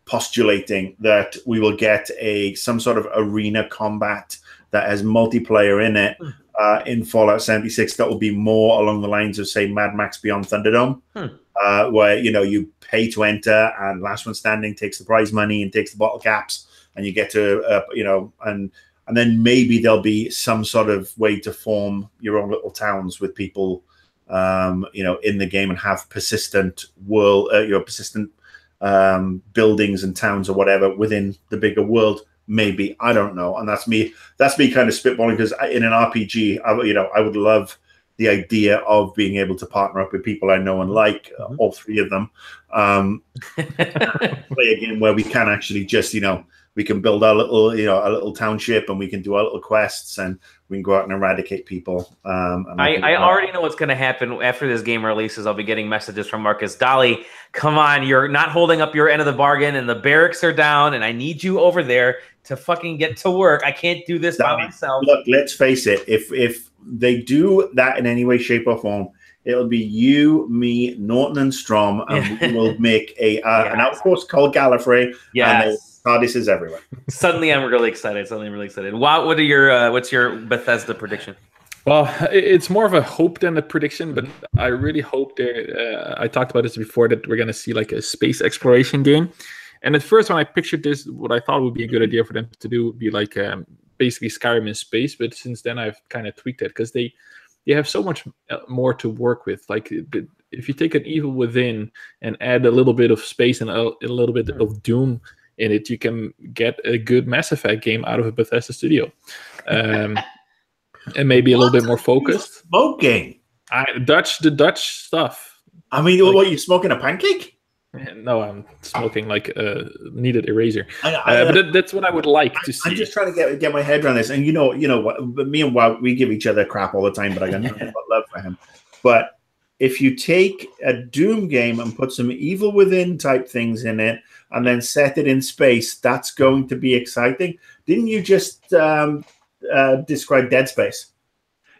postulating that we will get some sort of arena combat that has multiplayer in it in Fallout 76 that will be more along the lines of, say, Mad Max Beyond Thunderdome, where, you pay to enter and last one standing takes the prize money and takes the bottle caps and you get to, and then maybe there'll be some sort of way to form your own little towns with people, in the game and have persistent persistent buildings and towns or whatever within the bigger world. Maybe, I don't know. And that's me kind of spitballing, because in an RPG, I would love the idea of being able to partner up with people I know and like, all three of them, play a game where we can actually just, we can build our little, a little township, and we can do our little quests, and we can go out and eradicate people. I already know what's going to happen after this game releases. I'll be getting messages from Marcus. Dolly, come on, you're not holding up your end of the bargain, and the barracks are down, and I need you over there to fucking get to work. I can't do this by myself. Look, let's face it. If they do that in any way, shape, or form, it'll be you, me, Norton, and Strom, and we will make an outpost called Gallifrey. Yes. And TARDIS is everywhere. Suddenly, I'm really excited. Wow, what are your what's your Bethesda prediction? Well, it's more of a hope than a prediction, but I really hope I talked about this before, that we're going to see like a space exploration game. And at first, when I pictured this, what I thought would be a good idea for them to do would be like basically Skyrim in space. But since then, I've kind of tweaked it, because they have so much more to work with. Like, if you take an Evil Within and add a little bit of space and a little bit of Doom in it, you can get a good Mass Effect game out of a Bethesda studio, and maybe a little bit more focused. Smoking? The Dutch stuff. I mean, what, you smoking a pancake? No, I'm smoking like a kneaded eraser. But that's what I would like to see. I'm just trying to get my head around this. And you know what? Me and Wout, we give each other crap all the time, but I got nothing but love for him. But if you take a Doom game and put some Evil Within type things in it, and then set it in space, that's going to be exciting. Didn't you just describe Dead Space?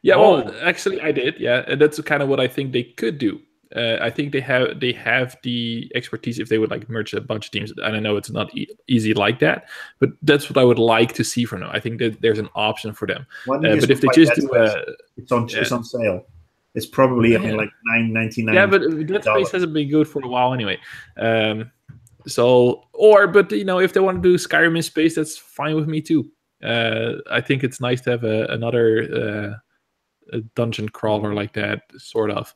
Yeah, well, actually, I did. Yeah, and that's kind of what I think they could do. I think they have the expertise if they would like merge a bunch of teams. And I know it's not easy like that, but that's what I would like to see from them. I think that there's an option for them. But if they just do, it's on sale. It's probably like $9.99. Yeah, but Dead Space hasn't been good for a while anyway. If they want to do Skyrim in space, that's fine with me too. I think it's nice to have another a dungeon crawler like that, sort of.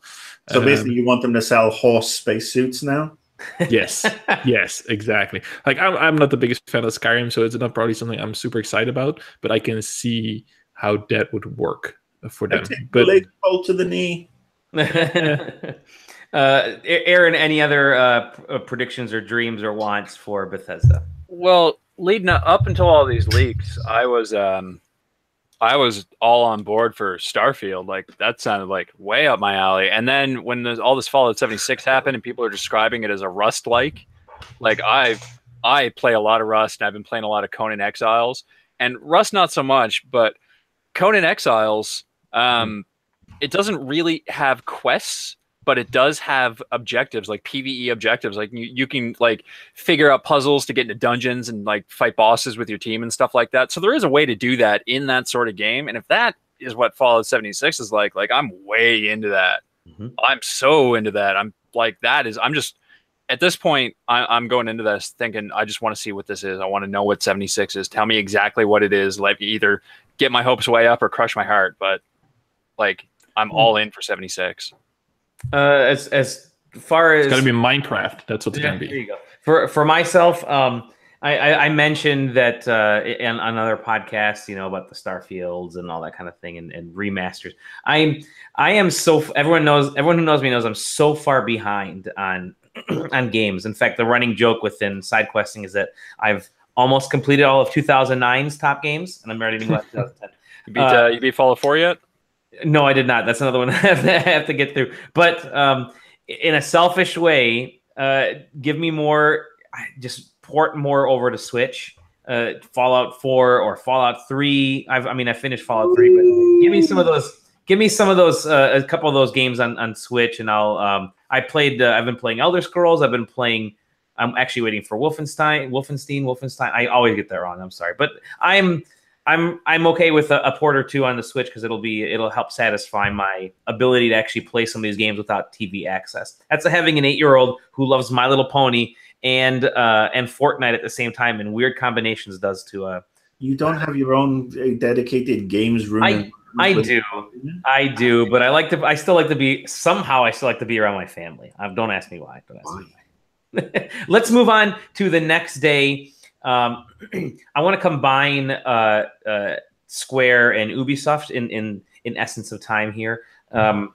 So basically, you want them to sell horse spacesuits now? Yes, exactly. Like I'm not the biggest fan of Skyrim, so it's not probably something I'm super excited about. But I can see how that would work for them. But bolt to the knee. Aaron, any other predictions or dreams or wants for Bethesda? Well, leading up until all these leaks, I was all on board for Starfield. Like, that sounded like way up my alley. And then when all this Fallout 76 happened and people are describing it as a Rust-like, like I play a lot of Rust, and I've been playing a lot of Conan Exiles, and Rust not so much, but Conan Exiles, it doesn't really have quests. but it does have objectives, like PvE objectives. Like you can like figure out puzzles to get into dungeons and like fight bosses with your team and stuff like that. So there is a way to do that in that sort of game. And if that is what Fallout 76 is like I'm way into that. I'm so into that. I'm just at this point, I'm going into this thinking I just want to see what this is. I want to know what 76 is. Tell me exactly what it is. Like either get my hopes way up or crush my heart. But like I'm all in for 76. As far as it's gonna be Minecraft, that's what it's gonna be. There you go. For myself, I mentioned that in another podcast, you know, about the Starfields and all that kind of thing and remasters. I am so everyone who knows me knows I'm so far behind on on games. In fact, the running joke within SideQuesting is that I've almost completed all of 2009's top games, and I'm ready to go to 2010. You beat Fallout 4 yet? No, I did not. That's another one I have to get through. But in a selfish way, give me more. Just port more over to Switch. Fallout 4 or Fallout 3. I finished Fallout 3, but give me some of those. Give me some of those. A couple of those games on Switch, and I'll. I've been playing Elder Scrolls. I'm actually waiting for Wolfenstein. I always get that wrong. I'm sorry, but I'm okay with a port or two on the Switch because it'll help satisfy my ability to actually play some of these games without TV access. That's having an 8-year-old who loves My Little Pony and Fortnite at the same time in weird combinations does to. You don't have your own dedicated games room. I do, but I still like to be around my family. Don't ask me why, but ask me why. Let's move on to the next day. I want to combine Square and Ubisoft in essence of time here. Kind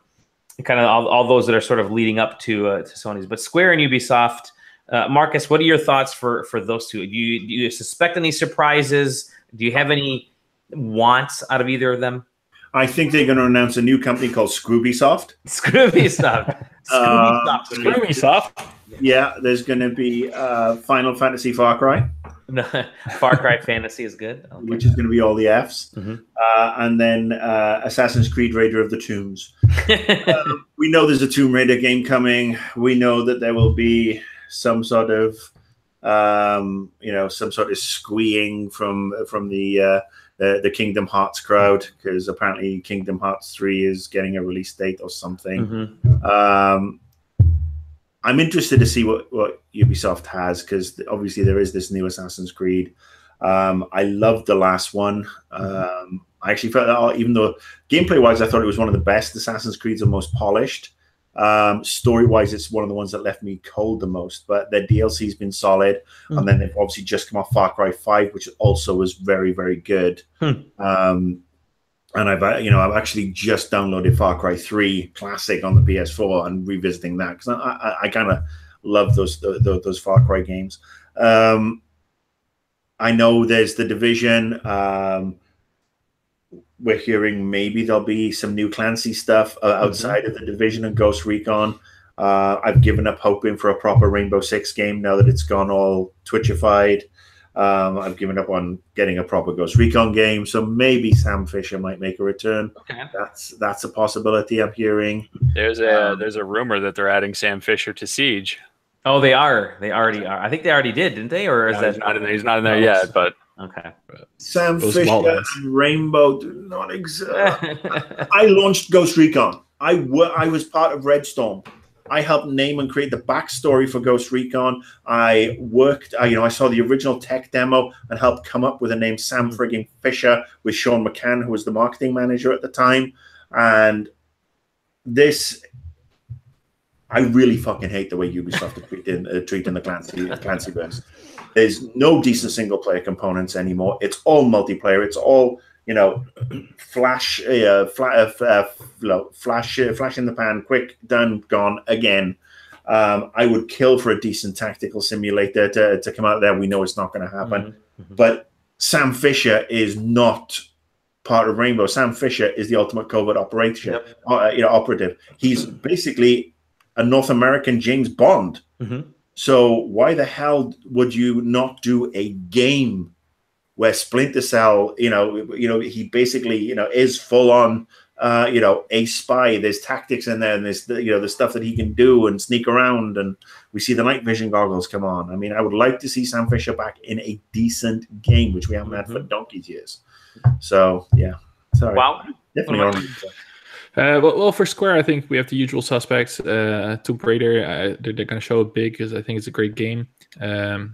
of all those that are sort of leading up to Sony's, but Square and Ubisoft. Marcus, what are your thoughts for those two? Do you suspect any surprises? Do you have any wants out of either of them? I think they're going to announce a new company called Scroobysoft. Scroobysoft. Yeah, there's going to be Final Fantasy Far Cry. Far Cry Fantasy is good. Okay. Which is going to be all the Fs. And then Assassin's Creed Raider of the Tombs. We know there's a Tomb Raider game coming. We know that there will be some sort of, squeeing from the Kingdom Hearts crowd, because apparently Kingdom Hearts 3 is getting a release date or something. I'm interested to see what Ubisoft has, because obviously there is this new Assassin's Creed. I loved the last one. I actually felt that even though gameplay-wise I thought it was one of the best Assassin's Creeds and most polished, story-wise it's one of the ones that left me cold the most. But their DLC's been solid, and then they've obviously just come off Far Cry 5, which also was very, very good. And I've actually just downloaded Far Cry 3 Classic on the PS4 and revisiting that because I kind of love those Far Cry games. I know there's The Division. We're hearing maybe there'll be some new Clancy stuff outside of The Division and Ghost Recon. I've given up hoping for a proper Rainbow Six game now that it's gone all Twitchified. I've given up on getting a proper Ghost Recon game, so maybe Sam Fisher might make a return. Okay. That's a possibility I'm hearing. There's a rumor that they're adding Sam Fisher to Siege. Oh, they are. They already are. I think they already did, didn't they? Or is that he's not in there yet? But okay. Sam Fisher and Rainbow do not exist. I launched Ghost Recon. I was part of Red Storm. I helped name and create the backstory for Ghost Recon. I worked, I saw the original tech demo and helped come up with the name Sam frigging Fisher with Sean McCann, who was the marketing manager at the time. And I really fucking hate the way Ubisoft are treating the Clancy verse. There's no decent single player components anymore. It's all multiplayer. It's all flash in the pan, quick, done, gone again. I would kill for a decent tactical simulator to come out there. We know it's not going to happen. But Sam Fisher is not part of Rainbow. Sam Fisher is the ultimate covert operative. He's basically a North American James Bond. So why the hell would you not do a game where Splinter Cell, he basically, is full on, a spy. There's tactics in there, and there's the stuff that he can do and sneak around, and we see the night vision goggles come on. I mean, I would like to see Sam Fisher back in a decent game, which we haven't had for donkey's years. So yeah, sorry. Wow. Definitely. Well, for Square, I think we have the usual suspects. Tomb Raider, they're going to show it big because I think it's a great game. I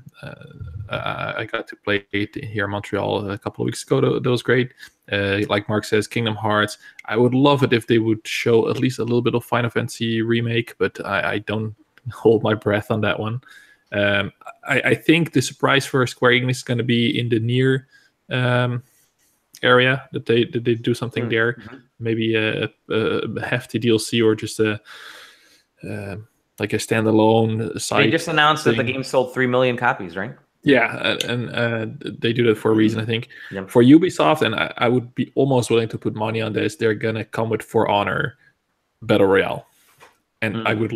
got to play it here in Montreal a couple of weeks ago. That was great. Like Mark says, Kingdom Hearts. I would love it if they would show at least a little bit of Final Fantasy Remake, but I don't hold my breath on that one. I think the surprise for Square Enix is going to be in the near area, that they do something there. Maybe a hefty DLC or just a like a standalone site. They just announced thing. that the game sold 3 million copies, right? Yeah, and they do that for a reason, I think. Yep. For Ubisoft, and I would be almost willing to put money on this, they're gonna come with For Honor Battle Royale. And I would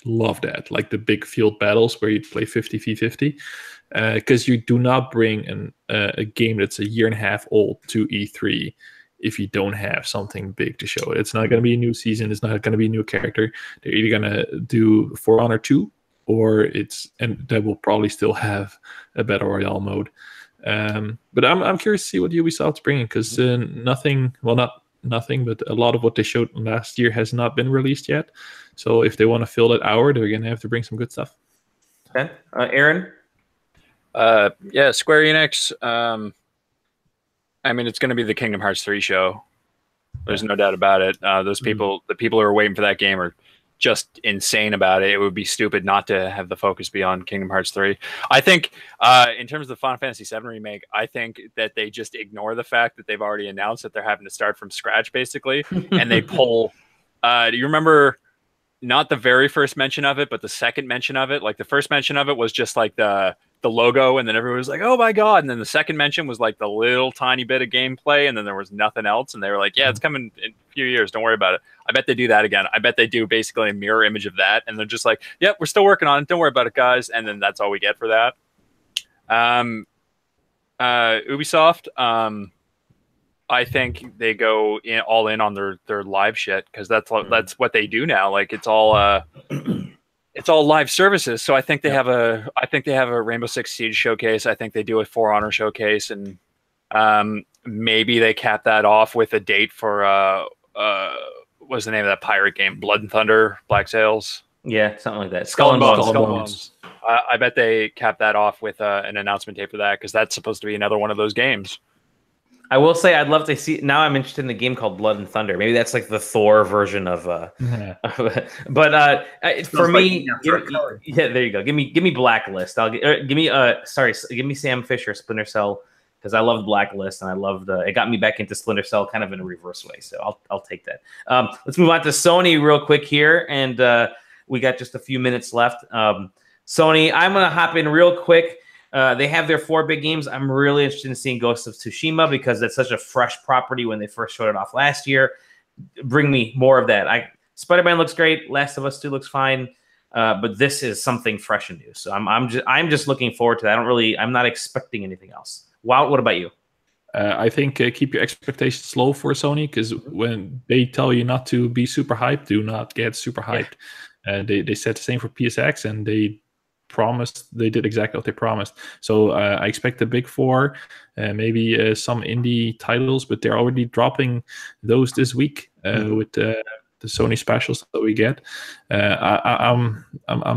love that, like the big field battles where you play 50v50, because you do not bring a game that's a year and a half old to E3 if you don't have something big to show it. It's not going to be a new season. It's not going to be a new character. They're either going to do For Honor 2, and that will probably still have a Battle Royale mode. But I'm curious to see what Ubisoft's bringing, because nothing, but a lot of what they showed last year has not been released yet. So if they want to fill that hour, they're going to have to bring some good stuff. Okay. Aaron? Yeah, Square Enix. I mean, it's going to be the Kingdom Hearts 3 show. There's no doubt about it. Those people, the people who are waiting for that game are just insane about it. It would be stupid not to have the focus be on Kingdom Hearts 3. I think in terms of the Final Fantasy VII remake, I think that they just ignore the fact that they've already announced that they're having to start from scratch, basically, and they pull. Do you remember not the very first mention of it, but the second mention of it? Like the first mention of it was just like the logo, and then everyone was like, oh my god, and then the second mention was like the little tiny bit of gameplay, and then there was nothing else, and they were like, yeah, it's coming in a few years, don't worry about it. I bet they do that again. I bet they do basically a mirror image of that, and they're just like, yep, we're still working on it, don't worry about it, guys, and then that's all we get for that. Ubisoft, I think they go all in on their live shit, because that's what they do now. Like it's all live services. So I think they have a Rainbow Six Siege showcase. I think they do a For Honor showcase, and maybe they cap that off with a date for what's the name of that pirate game? Blood and Thunder, Black Sails. Yeah, something like that. Skull and Bones. I bet they cap that off with an announcement date for that, because that's supposed to be another one of those games. I will say I'd love to see. Now I'm interested in the game called Blood and Thunder. Maybe that's like the Thor version of. But for me, yeah, there you go. Give me Blacklist. Give me Sam Fisher Splinter Cell, because I loved Blacklist and I loved it. Got me back into Splinter Cell kind of in a reverse way. So I'll take that. Let's move on to Sony real quick here, and we got just a few minutes left. Sony, I'm gonna hop in real quick. They have their 4 big games. I'm really interested in seeing Ghost of Tsushima, because that's such a fresh property when they first showed it off last year. Bring me more of that. Spider-Man looks great. Last of Us 2 looks fine. But this is something fresh and new. So I'm just looking forward to that. I'm not expecting anything else. Wow, what about you? I think keep your expectations low for Sony, because when they tell you not to be super hyped, do not get super hyped. Yeah. They said the same for PSX, and they did exactly what they promised. So I expect the big 4, maybe some indie titles, but they're already dropping those this week with the Sony specials that we get. I'm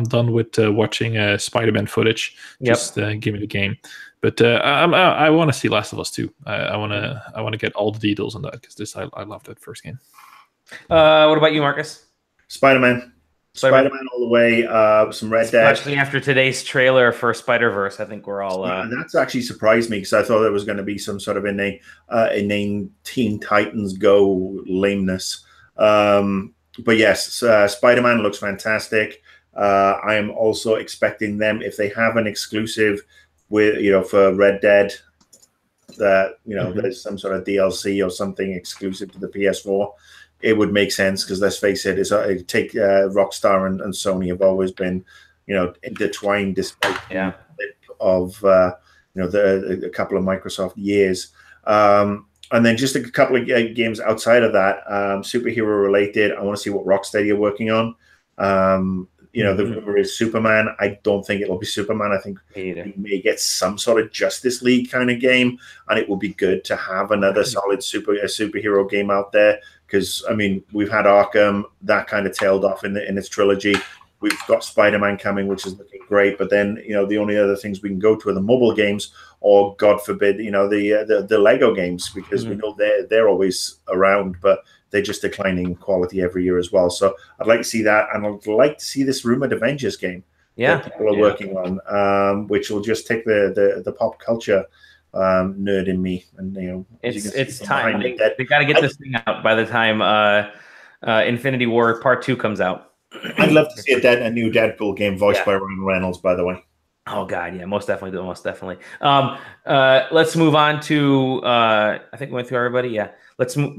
done with watching Spider-Man footage. Just give me the game. But I want to see Last of Us 2. I want to get all the details on that, because I love that first game. What about you, Marcus? Spider-Man all the way. Some Red Dead. Especially after today's trailer for Spider-Verse, I think we're all. That's actually surprised me, because I thought there was going to be some sort of inane Teen Titans Go lameness. But yes, Spider-Man looks fantastic. I am also expecting them, if they have an exclusive with for Red Dead, that there's some sort of DLC or something exclusive to the PS4. It would make sense, because let's face it, Rockstar and Sony have always been, intertwined, despite of a couple of Microsoft years. And then just a couple of games outside of that, superhero related. I want to see what Rocksteady are working on. The rumor is Superman. I don't think it'll be Superman. I think we may get some sort of Justice League kind of game, and it will be good to have another solid superhero game out there. Because I mean, we've had Arkham that kind of tailed off in its trilogy. We've got Spider-Man coming, which is looking great. But then, the only other things we can go to are the mobile games, or God forbid, the Lego games, because we know they're always around, but they're just declining in quality every year as well. So I'd like to see that, and I'd like to see this rumored Avengers game that people are working on, which will just take the pop culture nerd in me, and it's time. They got to get this thing out by the time Infinity War Part 2 comes out. I'd love to see a new Deadpool game voiced by Ryan Reynolds, by the way. Oh God, yeah, most definitely. Let's move on to. I think we went through everybody. Yeah,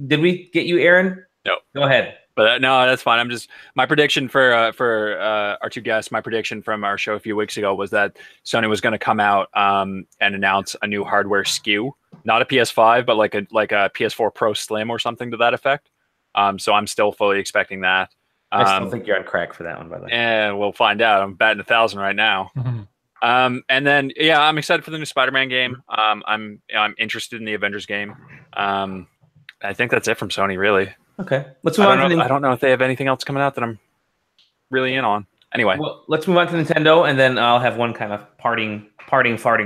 did we get you, Aaron? No. Go ahead. But no, that's fine. My prediction for our two guests. My prediction from our show a few weeks ago was that Sony was going to come out and announce a new hardware SKU, not a PS5, but like a PS4 Pro Slim or something to that effect. So I'm still fully expecting that. I still think you're on crack for that one, by the way. Yeah, we'll find out. I'm batting 1,000 right now. And then, I'm excited for the new Spider-Man game. I'm interested in the Avengers game. I think that's it from Sony, really. Okay, let's move on. I don't know if they have anything else coming out that I'm really in on. Anyway, let's move on to Nintendo, and then I'll have one kind of farting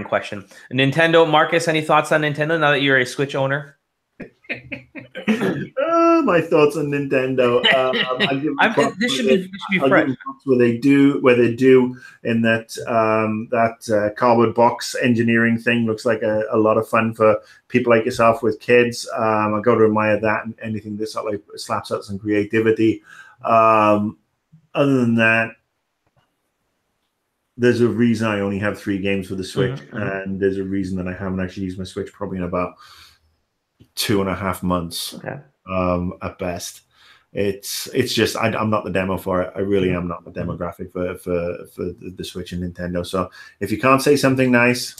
question. Nintendo, Marcus, any thoughts on Nintendo now that you're a Switch owner? My thoughts on Nintendo. This should be fresh. Where they do in that cardboard box engineering thing looks like a lot of fun for people like yourself with kids. I go to admire that, and anything that sort of like slaps out some creativity. Other than that, there's a reason I only have 3 games for the Switch, and there's a reason that I haven't actually used my Switch probably in about 2.5 months. Okay. At best. It's just I'm not the demo for it. I really am not the demographic for the Switch and Nintendo. So if you can't say something nice,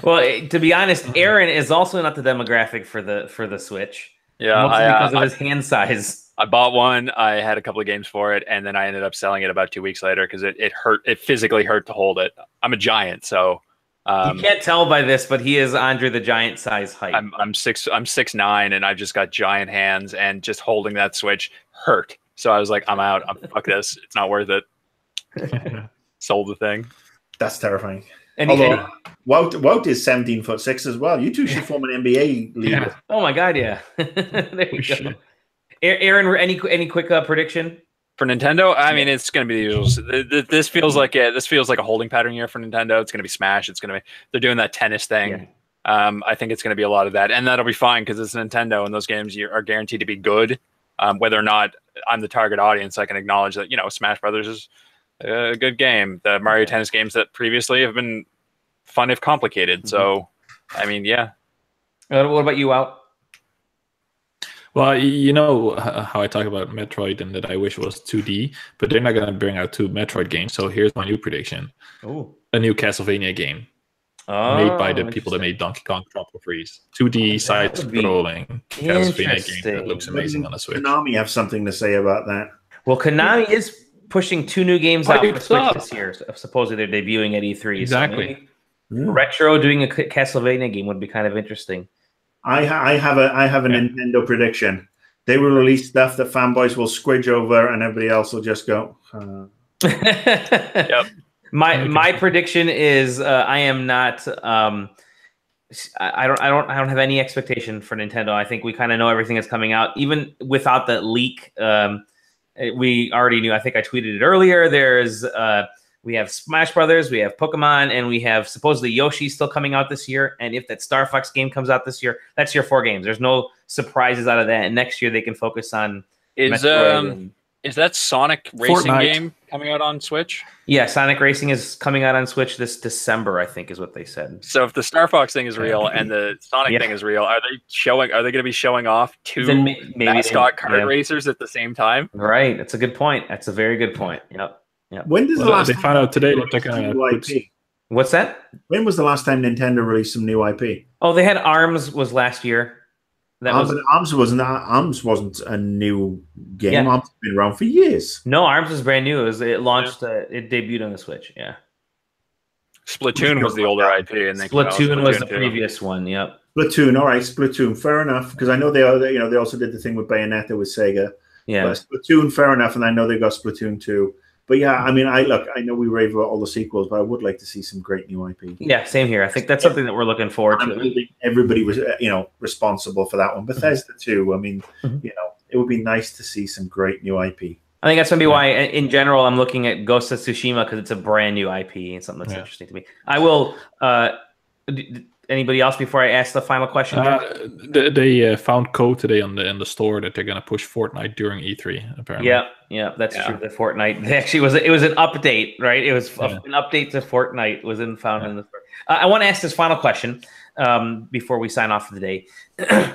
well, to be honest, Aaron is also not the demographic for the Switch. Yeah, because of his hand size. I bought one. I had a couple of games for it, and then I ended up selling it about 2 weeks later because it hurt. It physically hurt to hold it. I'm a giant, so. You can't tell by this, but he is Andre the Giant size height. I'm 6'9", and I've just got giant hands, and just holding that Switch hurt. So I was like, I'm out. Fuck this. It's not worth it. Sold the thing. That's terrifying. Although Wout is 17'6" as well. You two should form an NBA league. Yeah. Oh my God, yeah. There you go. Aaron, any quick prediction? For Nintendo, I mean, it's going to be the usual. This feels like a holding pattern year for Nintendo. It's going to be Smash. They're doing that tennis thing. Yeah. I think it's going to be a lot of that, and that'll be fine because it's Nintendo, and those games are guaranteed to be good. Whether or not I'm the target audience, I can acknowledge that Smash Brothers is a good game. The Mario Tennis games that previously have been fun if complicated. So, I mean, yeah. What about you, Out? Well, you know how I talk about Metroid and that I wish it was 2D, but they're not going to bring out 2 Metroid games. So here's my new prediction. Ooh. A new Castlevania game made by the people that made Donkey Kong Tropical Freeze. 2D side-scrolling Castlevania game that looks amazing on the Switch. Konami have something to say about that. Well, Konami is pushing 2 new games out for Switch this year. Supposedly they're debuting at E3. Exactly. So Retro doing a Castlevania game would be kind of interesting. I have a Nintendo prediction. They will release stuff that fanboys will squidge over, and everybody else will just go. Yep. My prediction is I am not. I don't have any expectation for Nintendo. I think we kind of know everything that's coming out, even without the leak. We already knew. I think I tweeted it earlier. There's we have Smash Brothers, we have Pokemon, and we have supposedly Yoshi still coming out this year. And if that Star Fox game comes out this year, that's your 4 games. There's no surprises out of that. And next year they can focus on Is that Sonic Racing game coming out on Switch? Yeah, Sonic Racing is coming out on Switch this December, I think is what they said. So if the Star Fox thing is real and the Sonic thing is real, are they going to be showing off 2 mascot kart racers at the same time? Right. That's a good point. That's a very good point. Yep. When does the last they found out today that they're going to What's that? When was the last time Nintendo released some new IP? Oh, they had ARMS was last year. That was Arms wasn't a new game. Yeah. Arms has been around for years. no ARMS was brand new. It launched. It debuted on the Switch. Yeah. Splatoon was the older IP, and they came out with Splatoon was the 2. previous one. Yep. Splatoon, all right, Splatoon, fair enough. Because I know they also did the thing with Bayonetta with Sega. Yeah. But Splatoon, fair enough, and I know they got Splatoon 2. But yeah, I mean, I know we rave about all the sequels, but I would like to see some great new IP. Yeah, same here. I think that's something that we're looking forward to. Everybody was, responsible for that one. Bethesda too. I mean, it would be nice to see some great new IP. I think that's gonna be why, in general, I'm looking at Ghost of Tsushima because it's a brand new IP and something that's interesting to me. I will. Anybody else before I ask the final question? They found code today in the store that they're gonna push Fortnite during E3. Apparently. Yeah, that's true. The Fortnite. They actually it was an update, right? It was an update to Fortnite was found in the store. I want to ask this final question before we sign off for the day.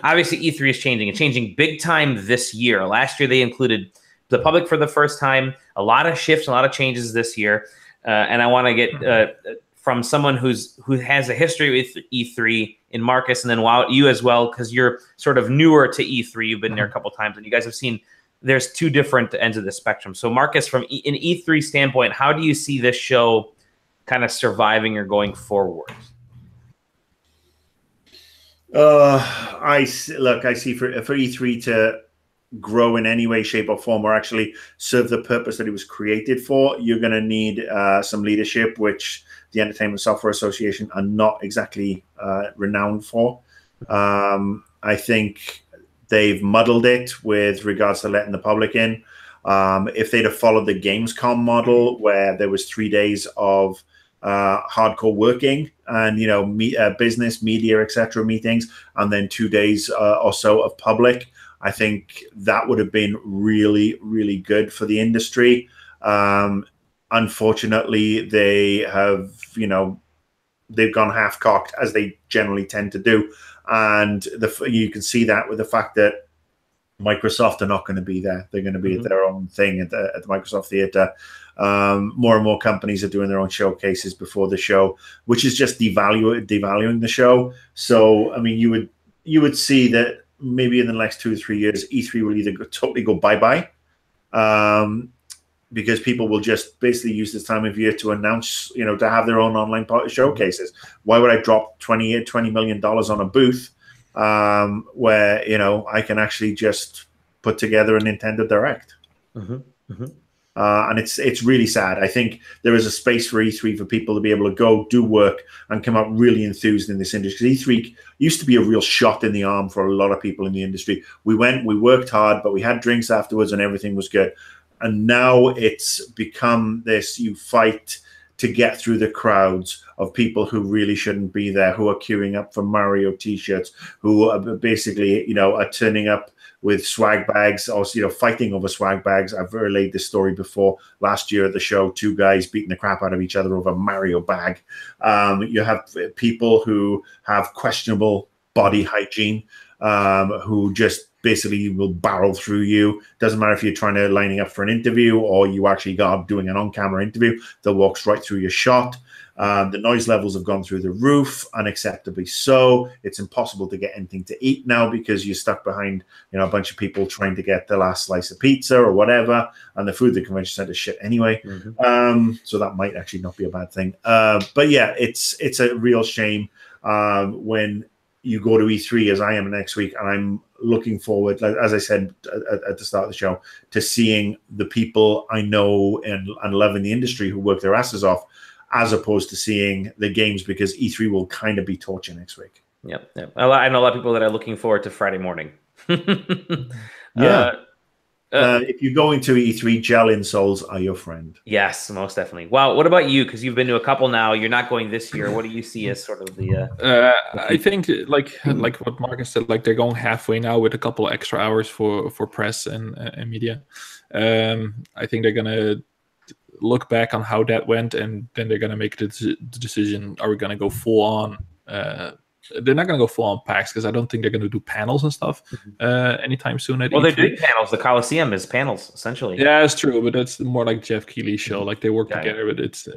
Obviously, E3 is changing. It's changing big time this year. Last year, they included the public for the first time. A lot of shifts, a lot of changes this year, and I want to get from someone who has a history with E3 in Marcus, and then Wout, you as well, because you're sort of newer to E3. You've been there a couple times, and you guys have seen there's two different ends of the spectrum. So, Marcus, from an E3 standpoint, how do you see this show kind of surviving or going forward? I see for E3 to grow in any way, shape, or form, or actually serve the purpose that it was created for, you're going to need some leadership, which the Entertainment Software Association are not exactly renowned for. I think they've muddled it with regards to letting the public in. If they'd have followed the Gamescom model, where there was 3 days of hardcore working and business, media, etc. meetings, and then 2 days or so of public, I think that would have been really, really good for the industry. Unfortunately, they have, they've gone half-cocked, as they generally tend to do. And you can see that with the fact that Microsoft are not going to be there. They're going to be at their own thing at the Microsoft Theater. More and more companies are doing their own showcases before the show, which is just devaluing the show. So, I mean, you would see that maybe in the next 2 or 3 years, E3 will either totally go bye-bye, because people will just basically use this time of year to announce, to have their own online showcases. Why would I drop $20 million on a booth where, I can actually just put together a Nintendo Direct? And it's really sad. I think there is a space for E3 for people to be able to go do work and come out really enthused in this industry. Because E3 used to be a real shot in the arm for a lot of people in the industry. We worked hard, but we had drinks afterwards and everything was good. And now it's become this, you fight to get through the crowds of people who really shouldn't be there, who are queuing up for Mario t-shirts, who are basically, are turning up with swag bags, or fighting over swag bags. I've relayed this story before. Last year at the show, 2 guys beating the crap out of each other over a Mario bag. You have people who have questionable body hygiene, who just basically will barrel through you. Doesn't matter if you're trying to lining up for an interview or you actually got doing an on-camera interview, they'll walk right through your shot. The noise levels have gone through the roof, unacceptably so. It's impossible to get anything to eat now because you're stuck behind, a bunch of people trying to get the last slice of pizza or whatever, and the food at the convention center is shit anyway. So that might actually not be a bad thing. But yeah, it's a real shame when you go to E3, as I am next week, and I'm looking forward, as I said at the start of the show, to seeing the people I know and love in the industry who work their asses off, as opposed to seeing the games, because E3 will kind of be torture next week. Yep. I know a lot of people that are looking forward to Friday morning. If you go into E3, gel insoles are your friend. Yes, most definitely. Wow. What about you? Because you've been to a couple now. You're not going this year. What do you see as sort of the? I think like what Marcus said, like they're going halfway now with a couple of extra hours for press and media. I think they're gonna look back on how that went, and then they're gonna make the decision: are we gonna go full on they're not going to go full on PAX because I don't think they're going to do panels and stuff anytime soon. At Well, E3. they're doing panels. The Coliseum is panels essentially. Yeah, it's true, but that's more like Jeff Keighley's show. Like they work together, but it's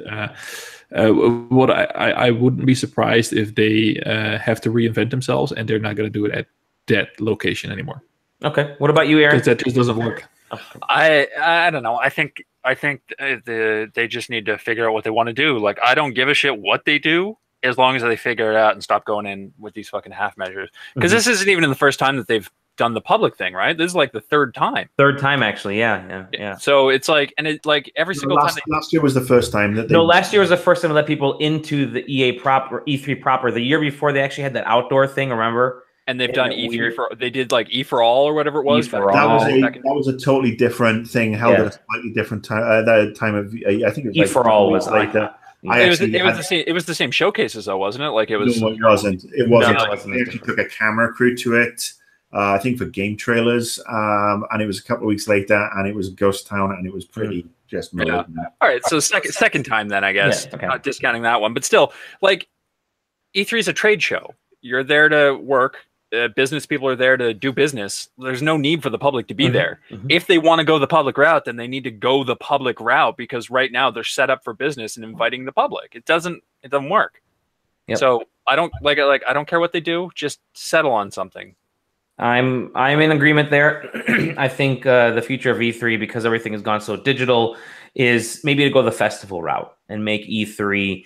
what I wouldn't be surprised if they have to reinvent themselves and they're not going to do it at that location anymore. Okay. What about you, Aaron? Because that just doesn't work. I don't know. I think they just need to figure out what they want to do. Like, I don't give a shit what they do as long as they figure it out and stop going in with these fucking half measures. Because this isn't even the first time that they've done the public thing, right? This is like the third time. Third time, actually. Yeah. So it's like, and it like every single time. Last year was the first time that they. No, last year was the first time to let people into the EA proper, E3 proper. The year before, they actually had that outdoor thing. Remember? And they've done E3 for. They did like E for All or whatever it was. That was a totally different thing. Held at a slightly different time. That time of I think it was E for All was like that. It was the same showcases though, wasn't it? Like it was. No, it wasn't. It wasn't. No, it wasn't. They actually took a camera crew to it. I think for game trailers, and it was a couple of weeks later, and it was Ghost Town, and it was pretty just malignant. All right, so second time then, I guess. Yeah, okay. Not discounting that one, but still, like E3 is a trade show. You're there to work. Business people are there to do business. There's no need for the public to be there. If they want to go the public route, then they need to go the public route because right now they're set up for business and inviting the public. It doesn't work. Yep. So I don't I don't care what they do. Just settle on something. I'm in agreement there. I think the future of E3, because everything has gone so digital, is maybe to go the festival route and make E3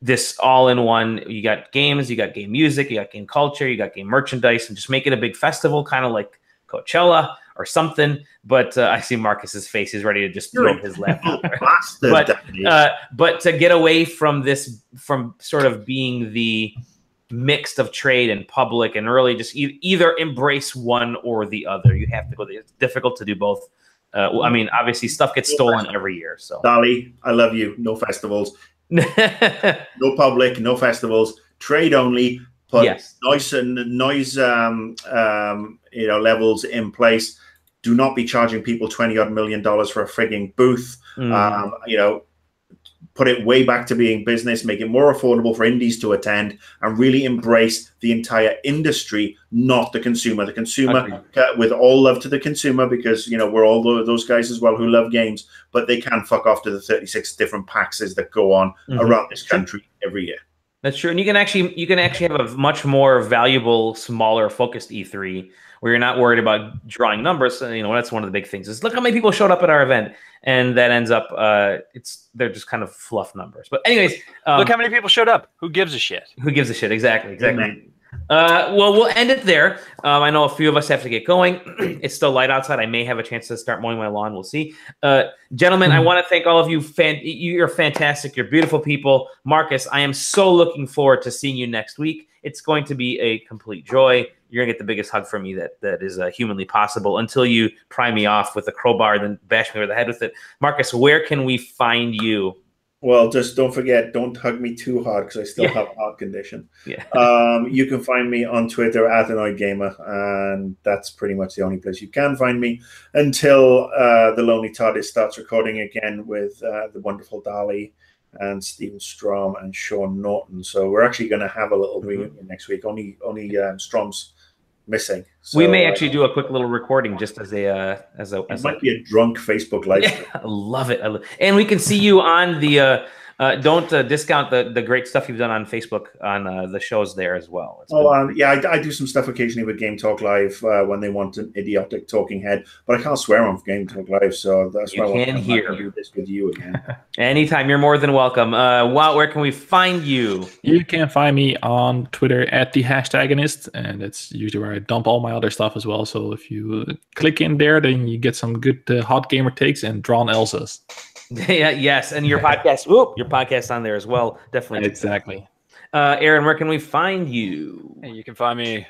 this all-in-one. You got games, you got game music, you got game culture, you got game merchandise, and just make it a big festival, kind of like Coachella or something. But I see Marcus's face; he's ready to just throw his laptop. But to get away from this, from sort of being the mixed of trade and public, and really just either embrace one or the other. You have to go. It's difficult to do both. I mean, obviously, stuff gets stolen every year. So, Dolly, I love you. No festivals. No public, no festivals, trade only. Put noise levels in place. Do not be charging people $20-odd million for a frigging booth. Put it way back to being business. Make it more affordable for indies to attend, and really embrace the entire industry, not the consumer. The consumer, with all love to the consumer, because we're all those guys as well who love games, but they can fuck off to the 36 different PAXs that go on around this country every year. That's true, and you can actually have a much more valuable, smaller, focused E3 where you're not worried about drawing numbers. That's one of the big things. Is look how many people showed up at our event, and that ends up they're just kind of fluff numbers. But anyways, look how many people showed up. Who gives a shit? Who gives a shit? Exactly. Well, we'll end it there. I know a few of us have to get going. It's still light outside. I may have a chance to start mowing my lawn. We'll see. Gentlemen, I want to thank all of you. You're fantastic. You're beautiful people. Marcus, I am so looking forward to seeing you next week. It's going to be a complete joy. You're going to get the biggest hug from me that is humanly possible until you pry me off with a crowbar, then bash me over the head with it. Marcus, where can we find you? Well, just don't forget, don't hug me too hard because I still have a heart condition. Yeah. You can find me on Twitter at AnnoyedGamer, and that's pretty much the only place you can find me until the Lonely TARDIS starts recording again with the wonderful Dali and Stephen Strom and Sean Norton. So we're actually going to have a little reunion next week. Only Strom's missing. So, we may actually do a quick little recording just as it might be a drunk Facebook live. Yeah, I love it. And we can see you on the don't discount the great stuff you've done on Facebook on the shows there as well. I do some stuff occasionally with Game Talk Live when they want an idiotic talking head, but I can't swear on Game Talk Live, so that's why I can do this with you again. Anytime, you're more than welcome. Wout, where can we find you? You can find me on Twitter at the #Anist, and that's usually where I dump all my other stuff as well. So if you click in there, then you get some good hot gamer takes and drawn Elsas. Yes, and your podcast. Your podcast on there as well. Definitely. Exactly. Aaron, where can we find you? You can find me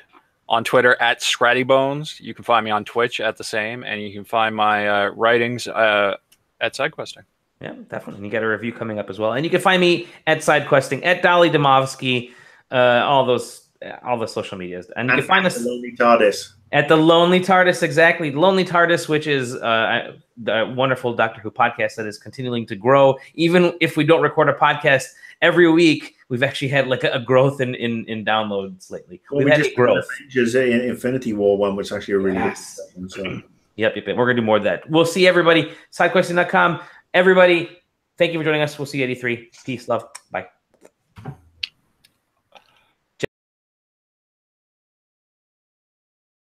on Twitter at ScrattyBones. You can find me on Twitch at the same, and you can find my writings at SideQuesting. Yeah, definitely. And you got a review coming up as well. And you can find me at SideQuesting, at Dolly Domovsky, all the social medias. And you can find us. Lonely TARDIS. At the Lonely TARDIS, exactly. Lonely TARDIS, which is the wonderful Doctor Who podcast that is continuing to grow. Even if we don't record a podcast every week, we've actually had like a growth in downloads lately. Well, we've had growth. Avengers Infinity War one, which is actually a really good one. So. Yep. We're going to do more of that. We'll see everybody. SideQuesting.com. Everybody, thank you for joining us. We'll see you at E3. Peace, love. Bye.